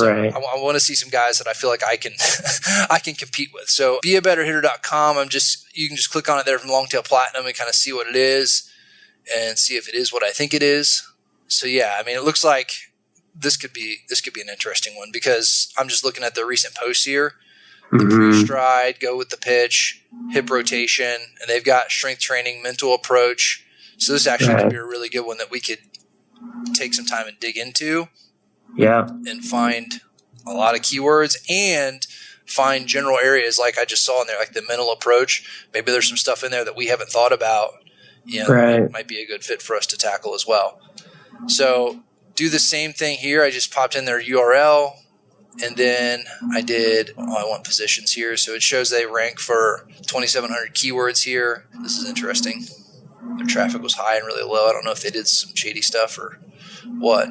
Right. I want to see some guys that I feel like I can I can compete with. So beabetterhitter.com, you can just click on it there from Longtail Platinum and kind of see what it is and see if it is what I think it is. So yeah, it looks like this could be an interesting one because I'm just looking at the recent posts here. The pre-stride, go with the pitch, hip rotation, and they've got strength training, mental approach. So this actually could be a really good one that we could take some time and dig into. Yeah. And find a lot of keywords. And find general areas like I just saw in there, like the mental approach. Maybe there's some stuff in there that we haven't thought about. Might be a good fit for us to tackle as well. So do the same thing here. I just popped in their URL, and then I want positions here. So it shows they rank for 2,700 keywords here. This is interesting. Their traffic was high and really low. I don't know if they did some shady stuff or what.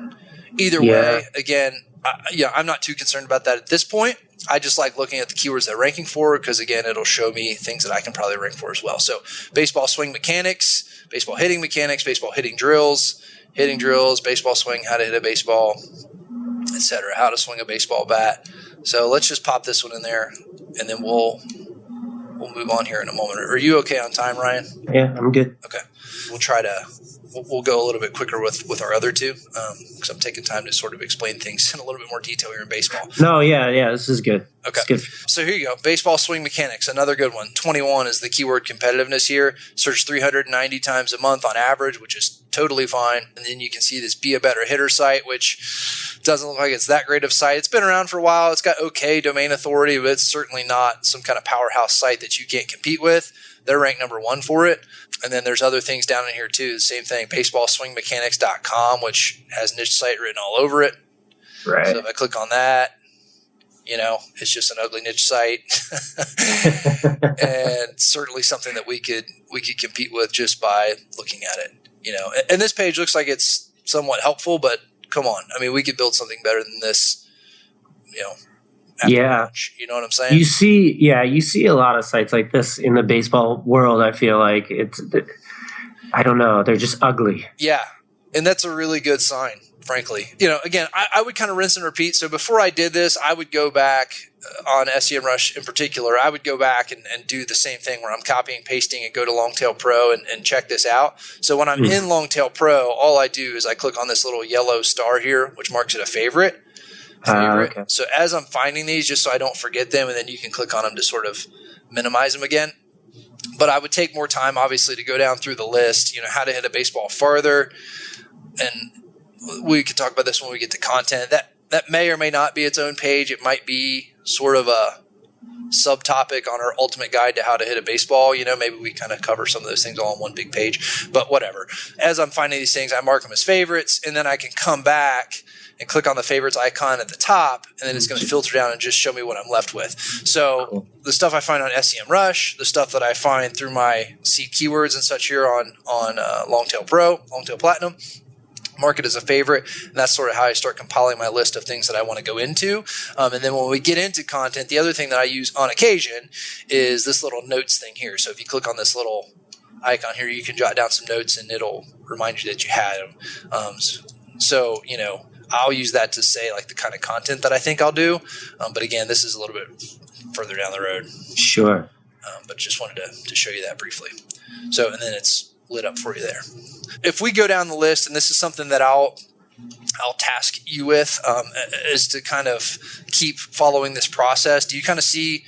Either way, again, I'm not too concerned about that at this point. I just like looking at the keywords they're ranking for because, again, it'll show me things that I can probably rank for as well. So baseball swing mechanics, baseball hitting mechanics, baseball hitting drills, baseball swing, how to hit a baseball, etc., how to swing a baseball bat. So let's just pop this one in there, and then we'll move on here in a moment. Are you okay on time, Ryan? Yeah, I'm good. Okay. We'll go a little bit quicker with our other two because I'm taking time to sort of explain things in a little bit more detail here in baseball. No, yeah, this is good. Okay. Good. So here you go. Baseball swing mechanics, another good one. 21 is the keyword competitiveness here. Search 390 times a month on average, which is totally fine. And then you can see this Be a Better Hitter site, which doesn't look like it's that great of a site. It's been around for a while. It's got okay domain authority, but it's certainly not some kind of powerhouse site that you can't compete with. They're ranked number 1 for it. And then there's other things down in here too. The same thing, baseballswingmechanics.com, which has niche site written all over it. Right. So if I click on that, it's just an ugly niche site, and certainly something that we could compete with just by looking at it. And this page looks like it's somewhat helpful, but come on, I mean, we could build something better than this. Launch, you know what I'm saying? You see a lot of sites like this in the baseball world. I feel like I don't know, they're just ugly. Yeah, and that's a really good sign, frankly. Again, I would kind of rinse and repeat. So before I did this, I would go back on SEMRush in particular. I would go back and do the same thing where I'm copying, pasting, and go to Longtail Pro and check this out. So when I'm in Longtail Pro, all I do is I click on this little yellow star here, which marks it a favorite. Okay. So as I'm finding these, just so I don't forget them, and then you can click on them to sort of minimize them again. But I would take more time, obviously, to go down through the list, how to hit a baseball farther. And we could talk about this when we get to content. That may or may not be its own page. It might be sort of a subtopic on our ultimate guide to how to hit a baseball. Maybe we kind of cover some of those things all on one big page, but whatever. As I'm finding these things, I mark them as favorites, and then I can come back and click on the favorites icon at the top, and then it's going to filter down and just show me what I'm left with. So the stuff I find on SEMRush, the stuff that I find through my seed keywords and such here on Longtail Pro, Longtail Platinum, mark it as a favorite, and that's sort of how I start compiling my list of things that I want to go into. And then when we get into content, the other thing that I use on occasion is this little notes thing here. So if you click on this little icon here, you can jot down some notes, and it'll remind you that you had them. I'll use that to say like the kind of content that I think I'll do. But again, this is a little bit further down the road. Sure. But just wanted to show you that briefly. So, and then it's lit up for you there. If we go down the list, and this is something that I'll task you with, is to kind of keep following this process. Do you kind of see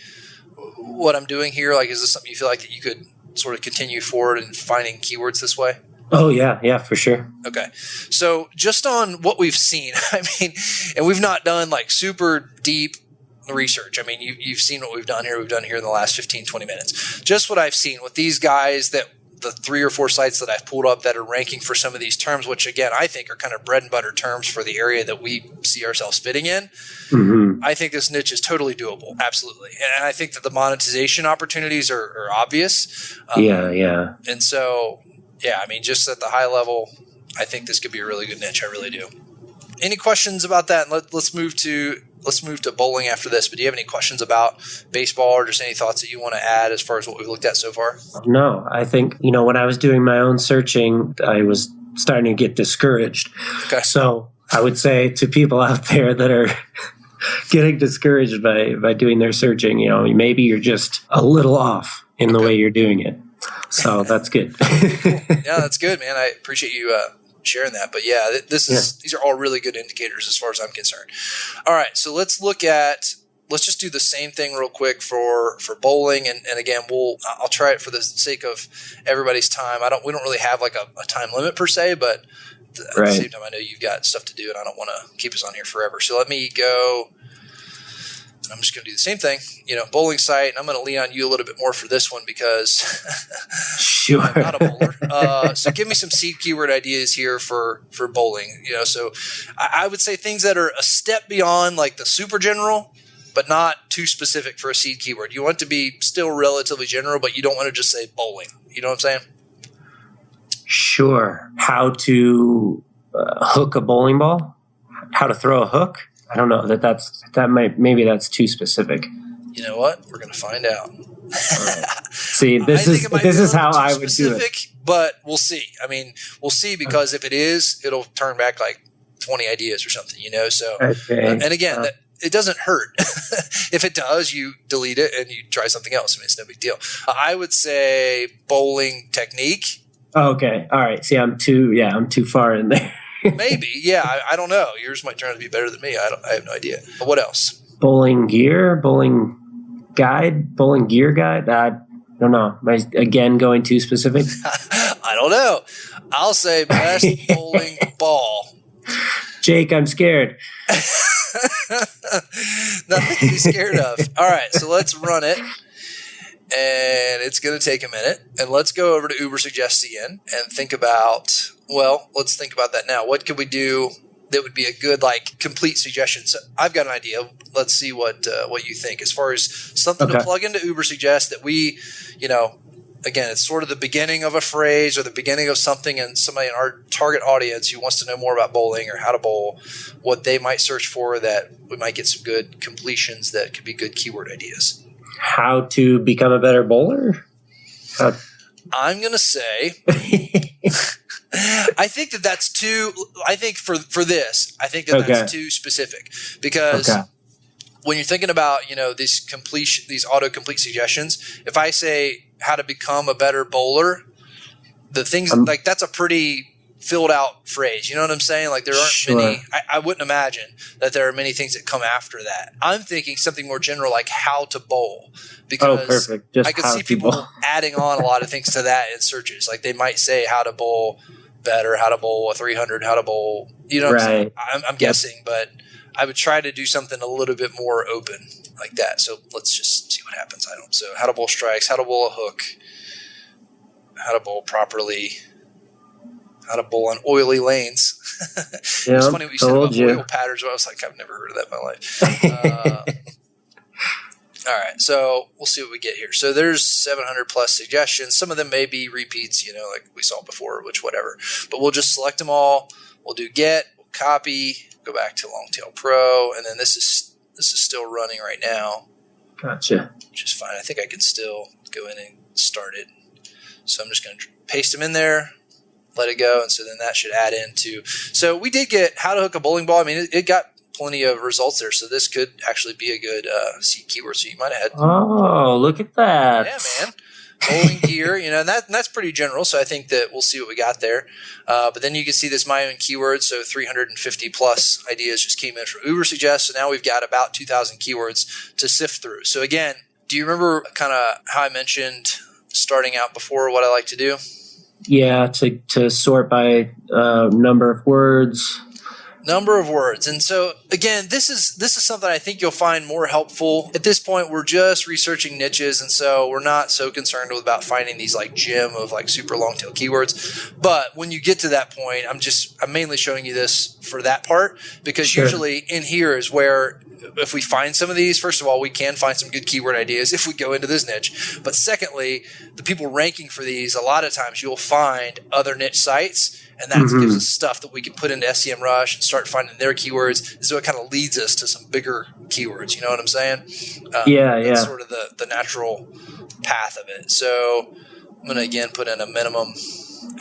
what I'm doing here? Like, is this something you feel like that you could sort of continue forward in finding keywords this way? Oh, yeah, for sure. Okay. So just on what we've seen, and we've not done like super deep research. You've seen what we've done here. We've done here in the last 15, 20 minutes. Just what I've seen with these guys, that the 3 or 4 sites that I've pulled up that are ranking for some of these terms, which again, I think are kind of bread and butter terms for the area that we see ourselves fitting in. Mm-hmm. I think this niche is totally doable. Absolutely. And I think that the monetization opportunities are obvious. Yeah. And so, just at the high level, I think this could be a really good niche. I really do. Any questions about that? Let's move to bowling after this. But do you have any questions about baseball, or just any thoughts that you want to add as far as what we've looked at so far? No, I think, when I was doing my own searching, I was starting to get discouraged. Okay. So I would say to people out there that are getting discouraged by doing their searching, maybe you're just a little off in the way you're doing it. So that's good. Yeah, that's good, man. I appreciate you sharing that. But yeah, these are all really good indicators as far as I'm concerned. All right, so let's just do the same thing real quick for bowling, and again, I'll try it for the sake of everybody's time. We don't really have like a time limit per se, but at the same time, I know you've got stuff to do, and I don't want to keep us on here forever. So let me go I'm just going to do the same thing, bowling site. And I'm going to lean on you a little bit more for this one because Sure. I'm not a bowler. So give me some seed keyword ideas here for bowling. So I would say things that are a step beyond like the super general, but not too specific for a seed keyword. You want it to be still relatively general, but you don't want to just say bowling. You know what I'm saying? Sure. How to hook a bowling ball? How to throw a hook? I don't know maybe that's too specific. You know what? We're going to find out. Right. See, this is how I would do it. But we'll see. I mean, we'll see because if it is, it'll turn back like 20 ideas or something, So, okay. And again, it doesn't hurt. If it does, you delete it and you try something else. I mean, it's no big deal. I would say bowling technique. Okay. All right. See, I'm too far in there. Maybe. Yeah. I don't know. Yours might turn out to be better than me. I have no idea. But what else? Bowling gear, bowling gear guide. I don't know. Am I again going too specific? I don't know. I'll say best bowling ball. Jake, I'm scared. Nothing to be scared of. All right. So let's run it. And it's going to take a minute. And let's go over to Ubersuggest again and think about that now. What could we do that would be a good, complete suggestion? So I've got an idea. Let's see what you think. As far as something to plug into Ubersuggest that we, again, it's sort of the beginning of a phrase or the beginning of something, and somebody in our target audience who wants to know more about bowling or how to bowl, what they might search for that we might get some good completions that could be good keyword ideas. How to become a better bowler? I'm going to say, I think that's too, I think for this, I think that's too specific because when you're thinking about, these autocomplete suggestions, if I say how to become a better bowler, the things that's a pretty filled out phrase. You know what I'm saying? Like there aren't many, I wouldn't imagine that there are many things that come after that. I'm thinking something more general, like how to bowl, because perfect. Just I could see people adding on a lot of things to that in searches. Like they might say how to bowl better, how to bowl a 300, how to bowl, what I'm saying? I'm guessing, but I would try to do something a little bit more open like that. So let's just see what happens. So how to bowl strikes, how to bowl a hook, how to bowl properly, how to bowl on oily lanes. It was funny what you said about oil patterns. I was like, I've never heard of that in my life. All right, so we'll see what we get here. So there's 700 plus suggestions. Some of them may be repeats, like we saw before, which whatever. But we'll just select them all. We'll do get, we'll copy, go back to Longtail Pro, and then this is still running right now. Gotcha. Which is fine. I think I can still go in and start it. So I'm just going to paste them in there, let it go, and so then that should add into. So we did get how to hook a bowling ball. I mean, it got plenty of results there, so this could actually be a good seed keyword. So you might have had. Oh, look at that! Yeah, man. Bowling gear, and that's pretty general. So I think that we'll see what we got there. But then you can see this my own keyword. So 350 plus ideas just came in from Ubersuggest. So now we've got about 2,000 keywords to sift through. So again, do you remember kind of how I mentioned starting out before what I like to do? Yeah, to sort by number of words. Number of words. And so again, this is something I think you'll find more helpful. At this point, we're just researching niches, and so we're not so concerned about finding these gem of super long tail keywords. But when you get to that point, I'm mainly showing you this for that part, because usually in here is where if we find some of these, first of all, we can find some good keyword ideas if we go into this niche. But secondly, the people ranking for these, a lot of times you'll find other niche sites, and that gives us stuff that we can put into SEMRush and start finding their keywords. So it kind of leads us to some bigger keywords. You know what I'm saying? That's sort of the natural path of it. So I'm going to again put in a minimum.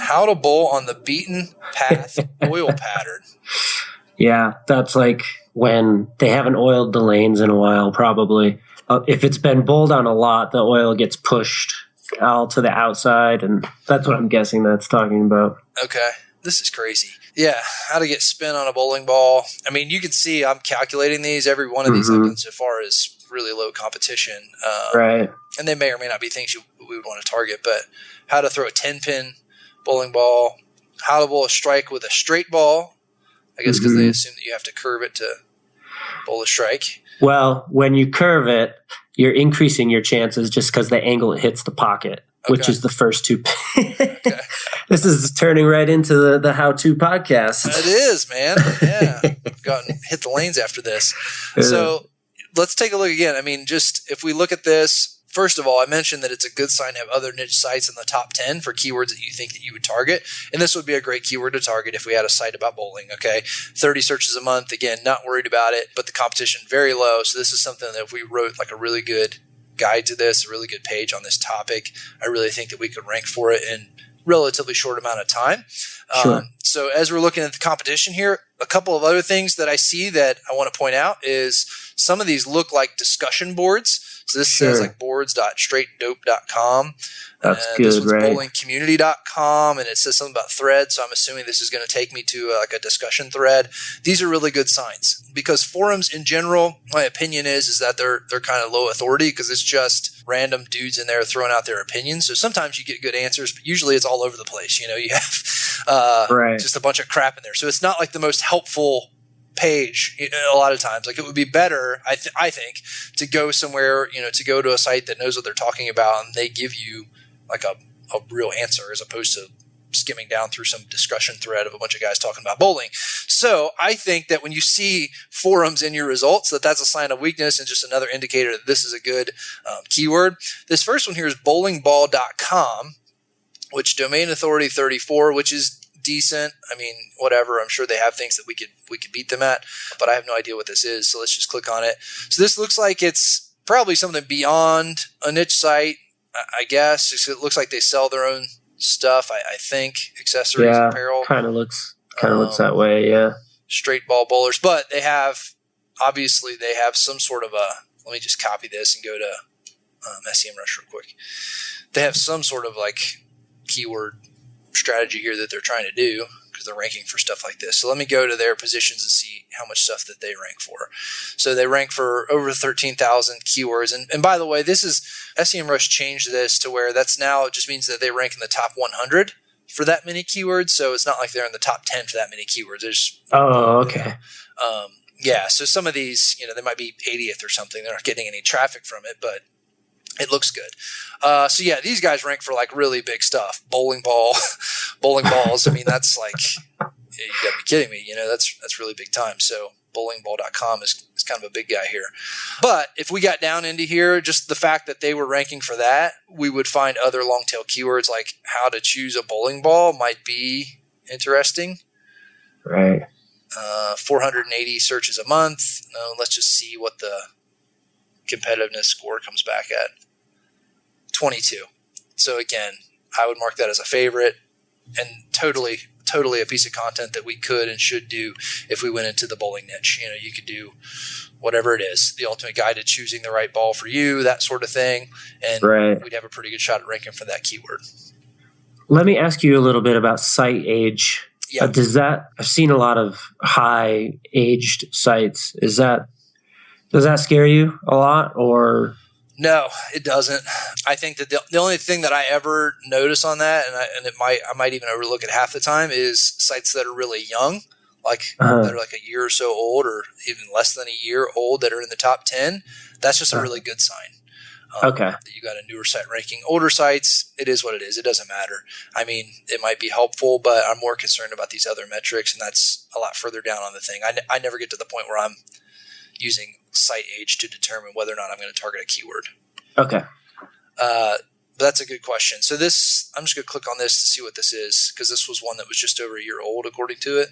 How to bowl on the beaten path oil pattern. Yeah, that's like when they haven't oiled the lanes in a while, probably. If it's been bowled on a lot, the oil gets pushed all to the outside, and that's what I'm guessing that's talking about. Okay. This is crazy. Yeah, how to get spin on a bowling ball. I mean, you can see I'm calculating these. Every one of these I've done so far is really low competition. Right. And they may or may not be things we would want to target, but how to throw a 10-pin bowling ball, how to bowl a strike with a straight ball, I guess because they assume that you have to curve it to Bowl strike. Well, when you curve it, you're increasing your chances just because the angle it hits the pocket, which is the first two. Okay. This is turning right into the how-to podcast. It is, man. Yeah. Hit the lanes after this. So let's take a look again. I mean, just if we look at this, first of all, I mentioned that it's a good sign to have other niche sites in the top 10 for keywords that you think that you would target. And this would be a great keyword to target if we had a site about bowling, okay? 30 searches a month. Again, not worried about it, but the competition very low. So this is something that if we wrote like a really good guide to this, a really good page on this topic, I really think that we could rank for it in relatively short amount of time. Sure. So as we're looking at the competition here, a couple of other things that I see that I want to point out is some of these look like discussion boards. So this says like boards.straightdope.com. That's good, this one's right? bowlingcommunity.com, and it says something about threads. So I'm assuming this is going to take me to like a discussion thread. These are really good signs because forums in general, my opinion is that they're kind of low authority because it's just random dudes in there throwing out their opinions. So sometimes you get good answers, but usually it's all over the place. You know, you have just a bunch of crap in there. So it's not like the most helpful page a lot of times. Like it would be better, I think, to go somewhere, to go to a site that knows what they're talking about and they give you like a real answer as opposed to skimming down through some discussion thread of a bunch of guys talking about bowling. So I think that when you see forums in your results, that's a sign of weakness and just another indicator that this is a good keyword. This first one here is bowlingball.com, which domain authority 34, which is decent. I mean, whatever. I'm sure they have things that we could beat them at, but I have no idea what this is. So let's just click on it. So this looks like it's probably something beyond a niche site, I guess. It looks like they sell their own stuff. I think accessories, apparel. Kind of looks that way. Yeah. Straight ball bowlers, but they have some sort of let me just copy this and go to SEMRush real quick. They have some sort of like keyword strategy here that they're trying to do because they're ranking for stuff like this. So let me go to their positions and see how much stuff that they rank for. So they rank for over 13,000 keywords. And by the way, this is SEMrush changed this to where that's now, it just means that they rank in the top 100 for that many keywords. So it's not like they're in the top 10 for that many keywords. Okay. So some of these, they might be 80th or something. They're not getting any traffic from it, but it looks good. These guys rank for like really big stuff. Bowling balls. I mean, that's like, you gotta be kidding me. That's really big time. So bowlingball.com is kind of a big guy here. But if we got down into here, just the fact that they were ranking for that, we would find other long tail keywords like how to choose a bowling ball might be interesting. Right. 480 searches a month. Let's just see what the competitiveness score comes back at. 22. So again, I would mark that as a favorite and totally a piece of content that we could and should do if we went into the bowling niche. You could do whatever it is, the ultimate guide to choosing the right ball for you, that sort of thing. And we'd have a pretty good shot at ranking for that keyword. Let me ask you a little bit about site age. Yeah. I've seen a lot of high aged sites. Does that scare you a lot or? No, it doesn't. I think that the only thing that I ever notice on that, and I might even overlook it half the time, is sites that are really young, like that are like a year or so old, or even less than a year old, that are in the top 10. That's just a really good sign. That you got a newer site ranking. Older sites, it is what it is. It doesn't matter. I mean, it might be helpful, but I'm more concerned about these other metrics, and that's a lot further down on the thing. I never get to the point where I'm using site age to determine whether or not I'm going to target a keyword. Okay. But that's a good question. So I'm just going to click on this to see what this is, because this was one that was just over a year old, according to it.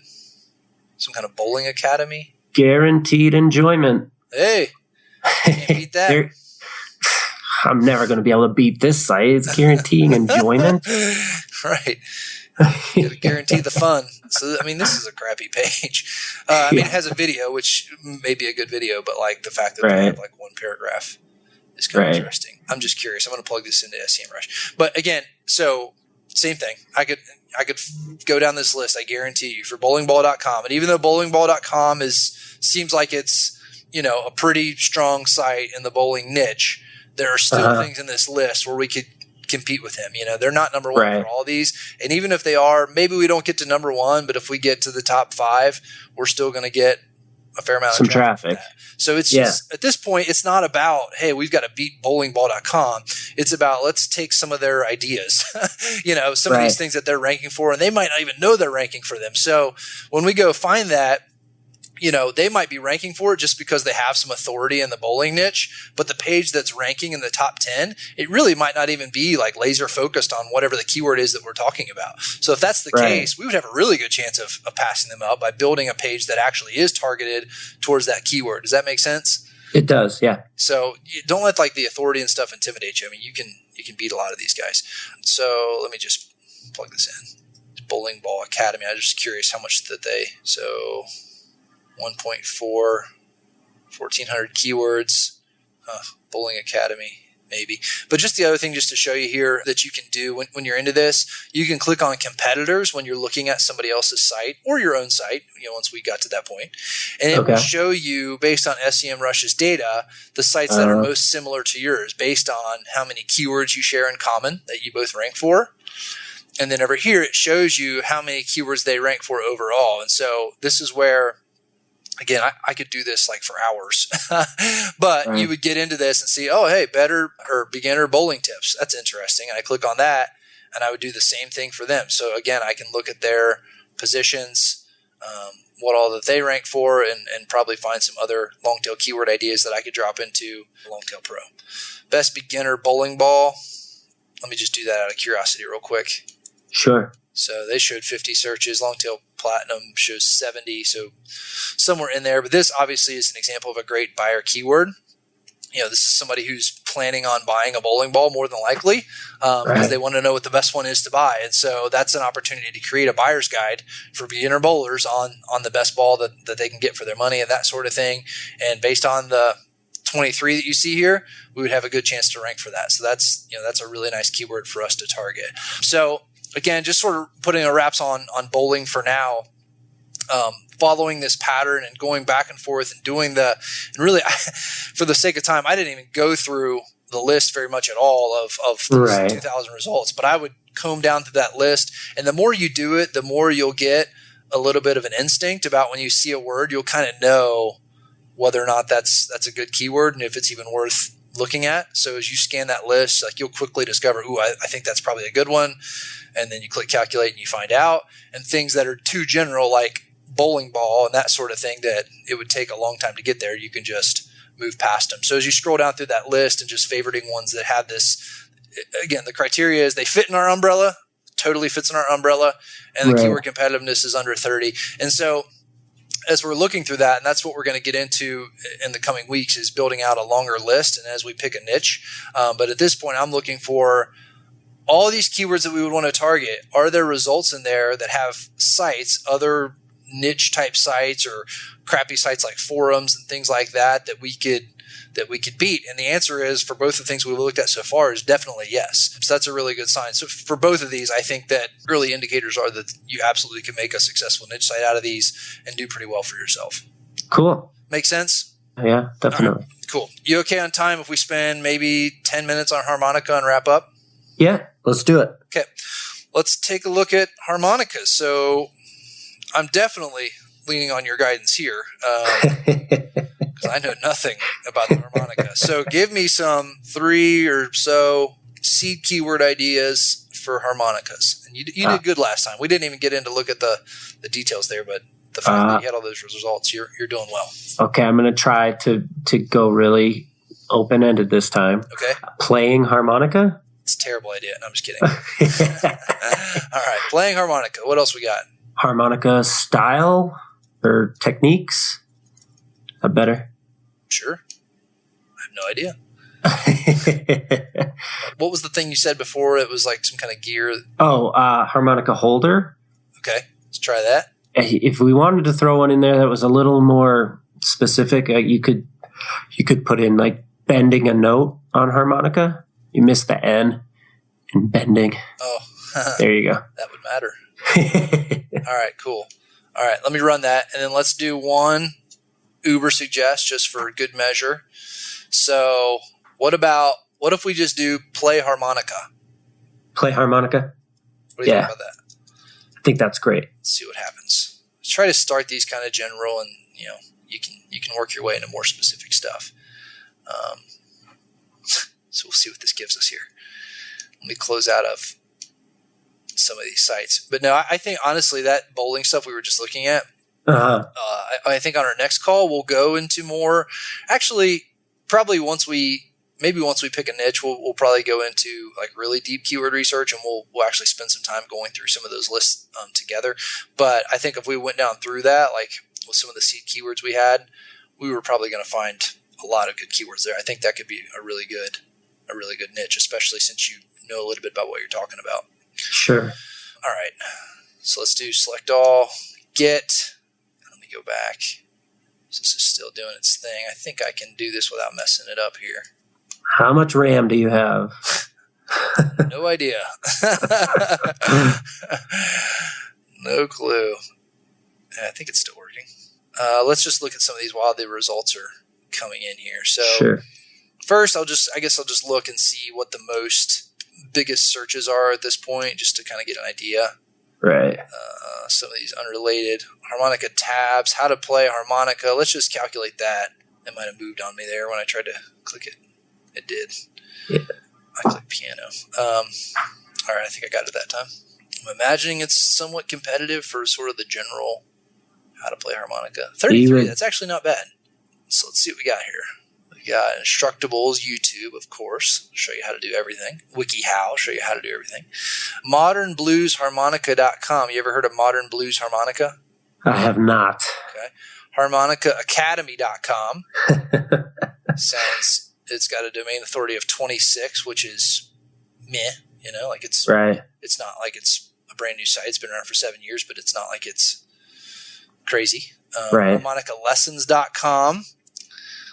Some kind of bowling academy. Guaranteed enjoyment. Hey, can't beat that. I'm never going to be able to beat this site. It's guaranteeing enjoyment. Right. You got to guarantee the fun. So, I mean, this is a crappy page. It has a video, which may be a good video, but like the fact that they have like one paragraph is kind of interesting. I'm just curious. I'm going to plug this into SEMrush. But again, so same thing. I could go down this list. I guarantee you for bowlingball.com. And even though bowlingball.com seems like it's, a pretty strong site in the bowling niche, there are still things in this list where we could compete with him. They're not number one for all these. And even if they are, maybe we don't get to number one, but if we get to the top 5, we're still going to get a fair amount some of traffic. So it's just, at this point, it's not about, hey, we've got to beat bowlingball.com. It's about, let's take some of their ideas, some of these things that they're ranking for, and they might not even know they're ranking for them. So when we go find that, they might be ranking for it just because they have some authority in the bowling niche, but the page that's ranking in the top 10, it really might not even be like laser focused on whatever the keyword is that we're talking about. So if that's the case, we would have a really good chance of passing them up by building a page that actually is targeted towards that keyword. Does that make sense? It does, yeah. So you don't let like the authority and stuff intimidate you. I mean, you can beat a lot of these guys. So let me just plug this in. Bowling Ball Academy. I'm just curious how much that so 1.4, 1,400 keywords, Bowling Academy, maybe. But just the other thing, just to show you here that you can do when you're into this, you can click on competitors when you're looking at somebody else's site or your own site, once we got to that point. And it will show you, based on SEMrush's data, the sites that are most similar to yours based on how many keywords you share in common that you both rank for. And then over here, it shows you how many keywords they rank for overall. And so this is where, again, I could do this like for hours, but you would get into this and see, oh, hey, better or beginner bowling tips. That's interesting. And I click on that and I would do the same thing for them. So again, I can look at their positions, what all that they rank for, and probably find some other long tail keyword ideas that I could drop into Longtail Pro. Best beginner bowling ball. Let me just do that out of curiosity real quick. Sure. So they showed 50 searches. Longtail Platinum shows 70, so somewhere in there. But this obviously is an example of a great buyer keyword. This is somebody who's planning on buying a bowling ball more than likely because they want to know what the best one is to buy. And so that's an opportunity to create a buyer's guide for beginner bowlers on the best ball that they can get for their money and that sort of thing. And based on the 23 that you see here, we would have a good chance to rank for that. So that's a really nice keyword for us to target. So again, just sort of putting a wraps on bowling for now, following this pattern and going back and forth and doing and really, for the sake of time, I didn't even go through the list very much at all of those 2,000 results, but I would comb down through that list. And the more you do it, the more you'll get a little bit of an instinct about when you see a word, you'll kind of know whether or not that's a good keyword and if it's even worth looking at. So as you scan that list, like you'll quickly discover, I think that's probably a good one. And then you click calculate and you find out. And things that are too general, like bowling ball and that sort of thing, that it would take a long time to get there, you can just move past them. So as you scroll down through that list and just favoriting ones that have this, again, the criteria is they fit in our umbrella, totally fits in our umbrella, and the keyword competitiveness is under 30. And so as we're looking through that, and that's what we're going to get into in the coming weeks, is building out a longer list and as we pick a niche. But at this point, I'm looking for all these keywords that we would want to target. Are there results in there that have sites, other niche type sites or crappy sites like forums and things like that we could beat? And the answer is, for both the things we've looked at so far, is definitely yes. So that's a really good sign. So for both of these, I think that early indicators are that you absolutely can make a successful niche site out of these and do pretty well for yourself. Cool. Make sense? Yeah, definitely. Right. Cool. You okay on time if we spend maybe 10 minutes on harmonica and wrap up? Yeah, let's do it. Okay. Let's take a look at harmonicas. So I'm definitely leaning on your guidance here because I know nothing about the harmonica. So give me some 3 or so seed keyword ideas for harmonicas. And you did good last time. We didn't even get in to look at the details there, but the fact that you had all those results, you're doing well. Okay, I'm going to try to go really open-ended this time. Okay. Playing harmonica? It's a terrible idea. No, I'm just kidding. All right, playing harmonica. What else we got? Harmonica style or techniques? A better? Sure. I have no idea. What was the thing you said before? It was like some kind of gear. Harmonica holder. Okay, let's try that. If we wanted to throw one in there that was a little more specific, you could put in like bending a note on harmonica. You missed the N in bending. Oh, there you go. That would matter. All right, cool. All right, let me run that, and then let's do one Ubersuggest just for good measure. So what if we just do play harmonica? Play harmonica? What do you think about that? I think that's great. Let's see what happens. Let's try to start these kind of general, and you can work your way into more specific stuff. So we'll see what this gives us here. Let me close out of some of these sites. But no, I think honestly that bowling stuff we were just looking at, I think on our next call we'll go into more. Actually, probably once we pick a niche, we'll probably go into like really deep keyword research, and we'll actually spend some time going through some of those lists together. But I think if we went down through that, like with some of the seed keywords we had, we were probably going to find a lot of good keywords there. I think that could be a really good niche, especially since you know a little bit about what you're talking about. Sure. All right. So let's do select all, get. Let me go back. This is still doing its thing. I think I can do this without messing it up here. How much RAM do you have? No idea. No clue. I think it's still working. Let's just look at some of these while the results are coming in here. So sure. First, I'll just look and see what the biggest searches are at this point, just to kind of get an idea. Right. Some of these unrelated harmonica tabs, how to play harmonica. Let's just calculate that. It might have moved on me there when I tried to click it. It did. Yeah. I clicked piano. All right, I think I got it that time. I'm imagining it's somewhat competitive for sort of the general how to play harmonica. 33, that's actually not bad. So let's see what we got here. We got Instructables, YouTube, of course. Show you how to do everything. WikiHow, show you how to do everything. ModernBluesHarmonica.com. You ever heard of Modern Blues Harmonica? I have not. Okay. HarmonicaAcademy.com. It's got a domain authority of 26, which is meh. Like it's right. It's not like it's a brand new site. It's been around for 7 years, but it's not like it's crazy. Right. HarmonicaLessons.com.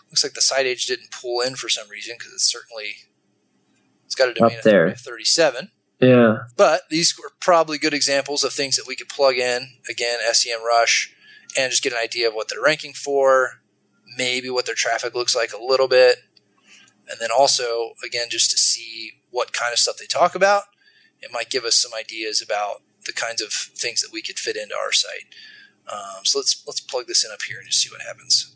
Looks like the site age didn't pull in for some reason because it's got a domain authority of 37. Yeah. But these were probably good examples of things that we could plug in. Again, SEMRush, and just get an idea of what they're ranking for, maybe what their traffic looks like a little bit. And then also, again, just to see what kind of stuff they talk about. It might give us some ideas about the kinds of things that we could fit into our site. So let's plug this in up here and just see what happens.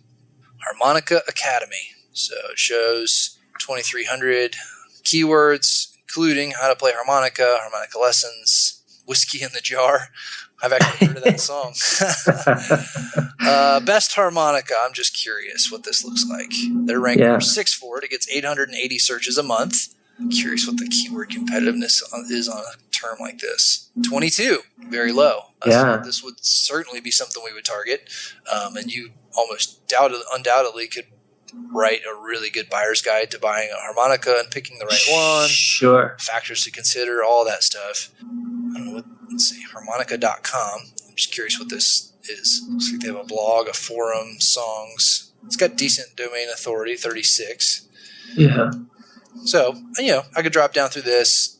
Harmonica Academy. So it shows 2,300 keywords, including how to play harmonica, harmonica lessons, whiskey in the jar. I've actually heard of that song. Best harmonica. I'm just curious what this looks like. They're ranked number 6 for it. It gets 880 searches a month. I'm curious what the keyword competitiveness is on a term like this. 22, very low. So this would certainly be something we would target. And you almost undoubtedly could write a really good buyer's guide to buying a harmonica and picking the right one. Sure. Factors to consider, all that stuff. I don't know let's see, harmonica.com. I'm just curious what this is. Looks like they have a blog, a forum, songs. It's got decent domain authority, 36. Yeah. So, I could drop down through this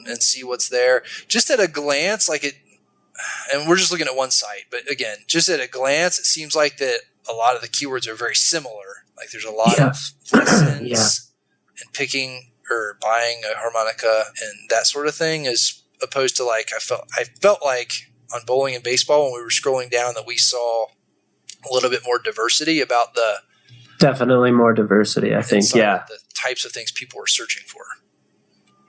and see what's there. Just at a glance, and we're just looking at one site, but again, just at a glance, it seems like that a lot of the keywords are very similar. Like there's a lot of lessons and picking or buying a harmonica and that sort of thing, as opposed to I felt like on bowling and baseball when we were scrolling down that we saw a little bit more diversity about the definitely more diversity, I think. Yeah. The types of things people were searching for.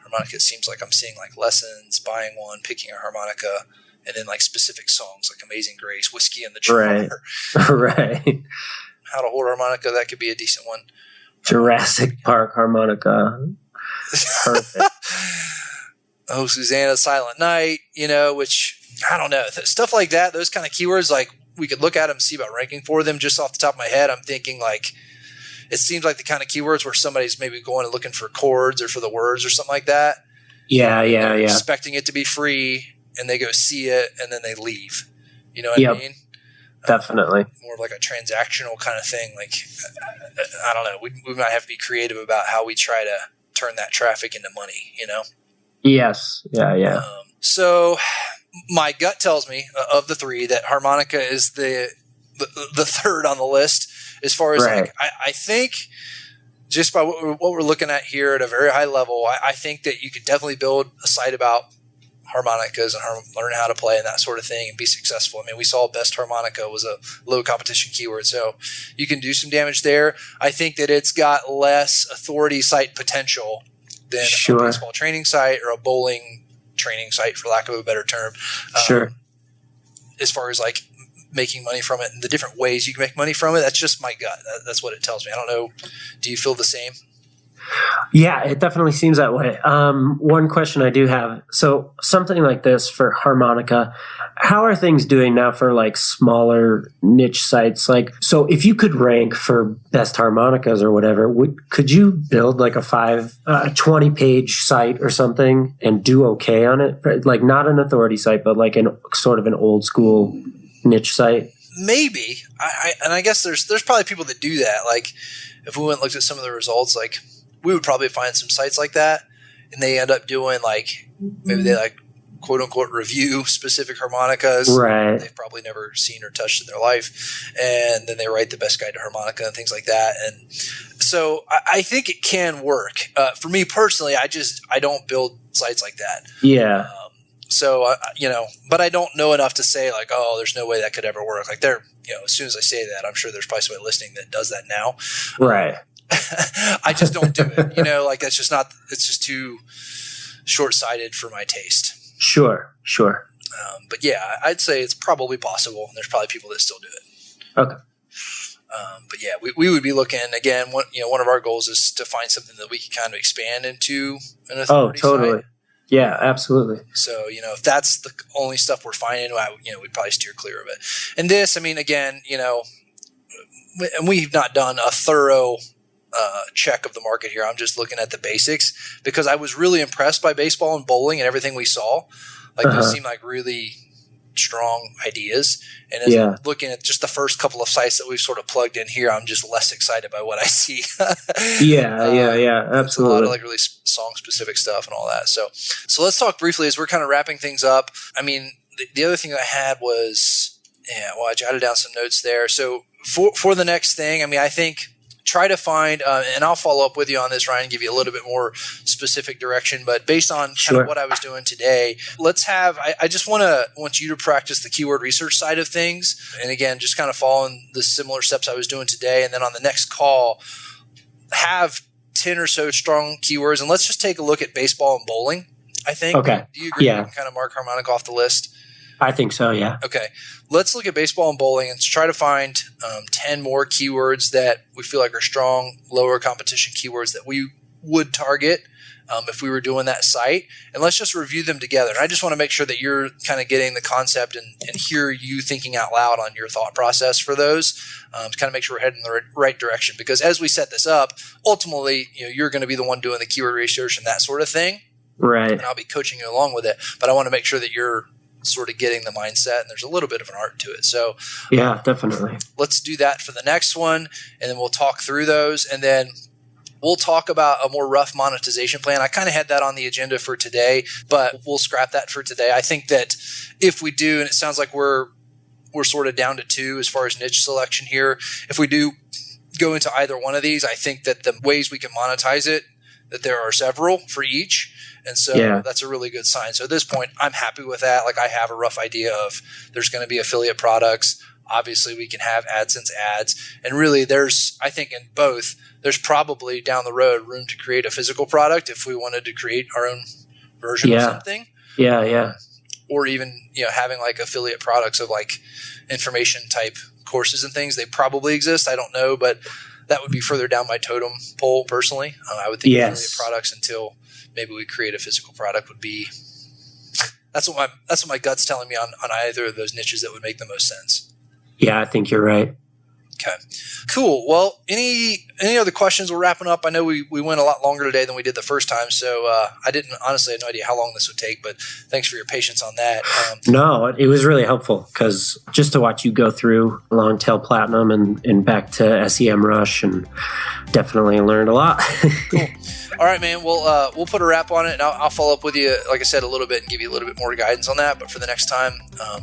Harmonica, it seems like I'm seeing lessons, buying one, picking a harmonica, and then specific songs like Amazing Grace, Whiskey in the Jar. Right. Right. How to hold a harmonica, that could be a decent one. Jurassic Park harmonica. Perfect. Oh, Susanna, Silent Night, which I don't know. Stuff like that, those kind of keywords, we could look at them and see about ranking for them. Just off the top of my head, I'm thinking it seems like the kind of keywords where somebody's maybe going and looking for chords or for the words or something like that. Yeah. Expecting it to be free, and they go see it, and then they leave. You know what I mean? Definitely. More of a transactional kind of thing. I don't know. We might have to be creative about how we try to turn that traffic into money, Yes. Yeah. So my gut tells me of the three that harmonica is the third on the list as far as I think just by what we're looking at here at a very high level, I think that you could definitely build a site about harmonicas and learn how to play and that sort of thing and be successful. I mean, we saw best harmonica was a low competition keyword, so you can do some damage there. I think that it's got less authority site potential than a baseball training site or a bowling training site, for lack of a better term. As far as like making money from it and the different ways you can make money from it, that's just my gut. That's what it tells me. I don't know. Do you feel the same? Yeah, it definitely seems that way. One question I do have. So something like this for harmonica, how are things doing now for like smaller niche sites? Like, so if you could rank for best harmonicas or whatever, could you build like a 20-page site or something and do okay on it? Like not an authority site, but like an sort of an old school niche site? Maybe. I guess there's probably people that do that. Like if we went and looked at some of the results, like we would probably find some sites like that, and they end up doing like maybe they like quote unquote review specific harmonicas they've probably never seen or touched in their life, and then they write the best guide to harmonica and things like that. And so I think it can work. For me personally, I don't build sites like that. Yeah. So but I don't know enough to say like, oh, there's no way that could ever work. Like as soon as I say that, I'm sure there's probably somebody listening that does that now. Right. I just don't do it. Like that's just not. It's just too short-sighted for my taste. Sure. But yeah, I'd say it's probably possible. There's probably people that still do it. Okay. But yeah, we would be looking again. One of our goals is to find something that we can kind of expand into an authority totally. site. Yeah, absolutely. So, if that's the only stuff we're finding, we'd probably steer clear of it. And this, I mean, again, and we've not done a thorough check of the market here. I'm just looking at the basics because I was really impressed by baseball and bowling and everything we saw. Like those seem like really strong ideas. And as I'm looking at just the first couple of sites that we've sort of plugged in here, I'm just less excited by what I see. Yeah, absolutely. It's a lot of like really song specific stuff and all that. So let's talk briefly as we're kind of wrapping things up. I mean, the other thing I had was, I jotted down some notes there. So for the next thing, I mean, I think try to find, and I'll follow up with you on this, Ryan, give you a little bit more specific direction. But based on kind of what I was doing today, I just want you to practice the keyword research side of things. And again, just kind of following the similar steps I was doing today. And then on the next call, have 10 or so strong keywords. And let's just take a look at baseball and bowling, I think. Okay. Do you agree? Yeah. We can kind of mark harmonica off the list? I think so, yeah. Okay. Let's look at baseball and bowling and try to find 10 more keywords that we feel like are strong, lower competition keywords that we would target if we were doing that site. And let's just review them together. And I just want to make sure that you're kind of getting the concept and hear you thinking out loud on your thought process for those to kind of make sure we're heading in the right direction. Because as we set this up, ultimately, you're going to be the one doing the keyword research and that sort of thing. Right. And I'll be coaching you along with it. But I want to make sure that you're sort of getting the mindset, and there's a little bit of an art to it. So yeah, definitely. Let's do that for the next one, and then we'll talk through those, and then we'll talk about a more rough monetization plan. I kind of had that on the agenda for today, but we'll scrap that for today. I think that if we do, and it sounds like we're sort of down to 2 as far as niche selection here, if we do go into either one of these, I think that the ways we can monetize it, that there are several for each. And so that's a really good sign. So at this point, I'm happy with that. Like I have a rough idea of there's going to be affiliate products. Obviously, we can have AdSense ads. And really, I think in both, there's probably down the road room to create a physical product if we wanted to create our own version of something. Yeah. Or even, having like affiliate products of like information type courses and things. They probably exist. I don't know, but that would be further down my totem pole personally. I would think affiliate products until maybe we create a physical product would be that's what my gut's telling me on either of those niches that would make the most sense. Yeah, I think you're right. Okay. Cool. Well, any other questions? We're wrapping up. I know we went a lot longer today than we did the first time, so I had no idea how long this would take, but thanks for your patience on that. No, it was really helpful because just to watch you go through Long Tail Platinum and back to SEMRush, and definitely learned a lot. Cool. All right, man. We'll put a wrap on it, and I'll follow up with you, like I said, a little bit and give you a little bit more guidance on that. But for the next time,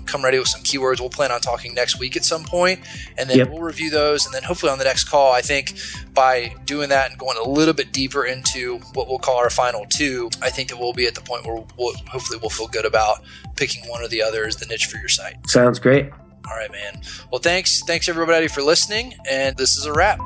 come ready with some keywords. We'll plan on talking next week at some point, and then we'll review review those. And then hopefully on the next call, I think by doing that and going a little bit deeper into what we'll call our final two, I think that we'll be at the point where we'll feel good about picking one or the other as the niche for your site. Sounds great. All right, man. Well, thanks everybody for listening. And this is a wrap.